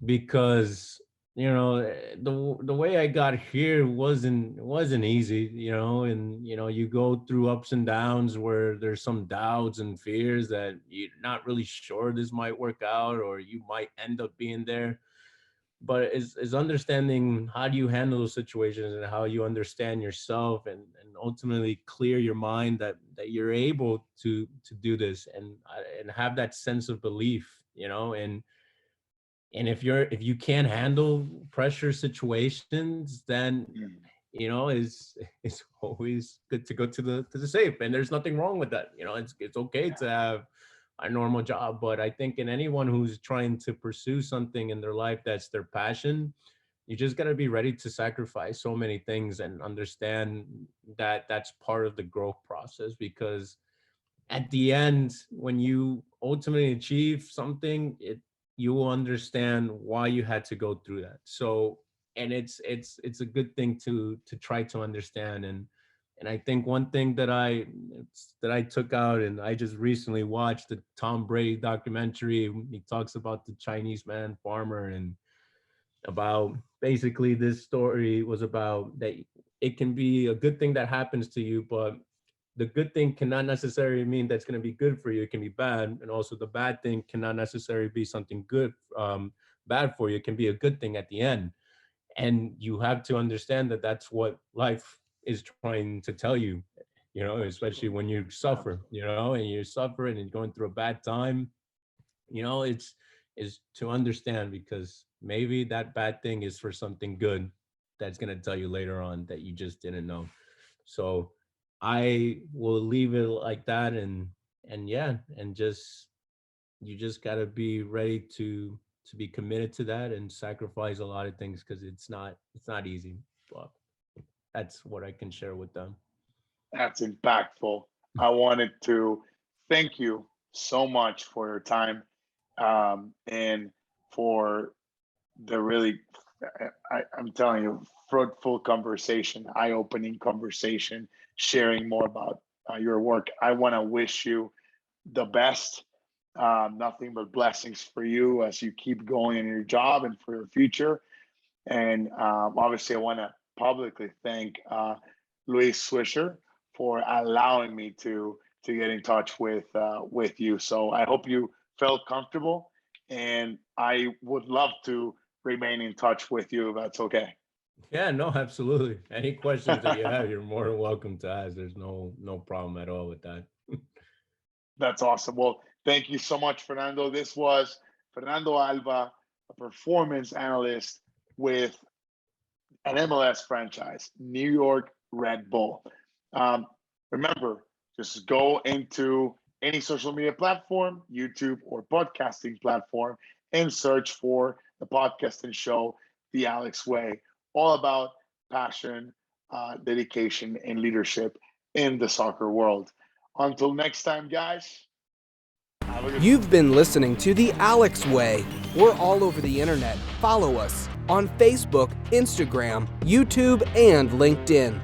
because the way I got here wasn't easy, and you go through ups and downs where there's some doubts and fears that you're not really sure this might work out or you might end up being there. But is understanding how do you handle those situations and how you understand yourself and ultimately clear your mind that you're able to do this and have that sense of belief, and if you can't handle pressure situations, then Mm. it's always good to go to the safe, and there's nothing wrong with that. It's okay to have a normal job, but I think in anyone who's trying to pursue something in their life that's their passion, you just got to be ready to sacrifice so many things and understand that that's part of the growth process, because at the end, when you ultimately achieve something, you will understand why you had to go through that. So, and it's a good thing to try to understand. And I think one thing that I took out, and I just recently watched the Tom Brady documentary. He talks about the Chinese man farmer, and about basically this story was about that it can be a good thing that happens to you, but the good thing cannot necessarily mean that's going to be good for you. It can be bad, and also the bad thing cannot necessarily be something good, bad for you. It can be a good thing at the end, and you have to understand that that's what life is trying to tell you. Especially when you suffer, Absolutely. and you're suffering and going through a bad time. It's is to understand, because maybe that bad thing is for something good that's going to tell you later on that you just didn't know. So I will leave it like that, and yeah, and just you just got to be ready to be committed to that and sacrifice a lot of things, because it's not easy. But that's what I can share with them. That's impactful. I wanted to thank you so much for your time, and for the really, I'm telling you, fruitful conversation, eye-opening conversation, sharing more about your work. I want to wish you the best. Nothing but blessings for you as you keep going in your job and for your future. And obviously, I want to publicly thank Luis Swisher for allowing me to get in touch with you. So I hope you felt comfortable, and I would love to remain in touch with you if that's okay. Yeah, no, absolutely. Any questions that you have, you're more than welcome to ask. There's no problem at all with that. That's awesome. Well, thank you so much, Fernando. This was Fernando Alva, a performance analyst with an MLS franchise, New York Red Bull. Um, Remember, just go into any social media platform, YouTube or podcasting platform, and search for the podcasting show, The Alex Way, all about passion, dedication, and leadership in the soccer world. Until next time, guys. You've been listening to The Alex Way. We're all over the internet. Follow us on Facebook, Instagram, YouTube, and LinkedIn.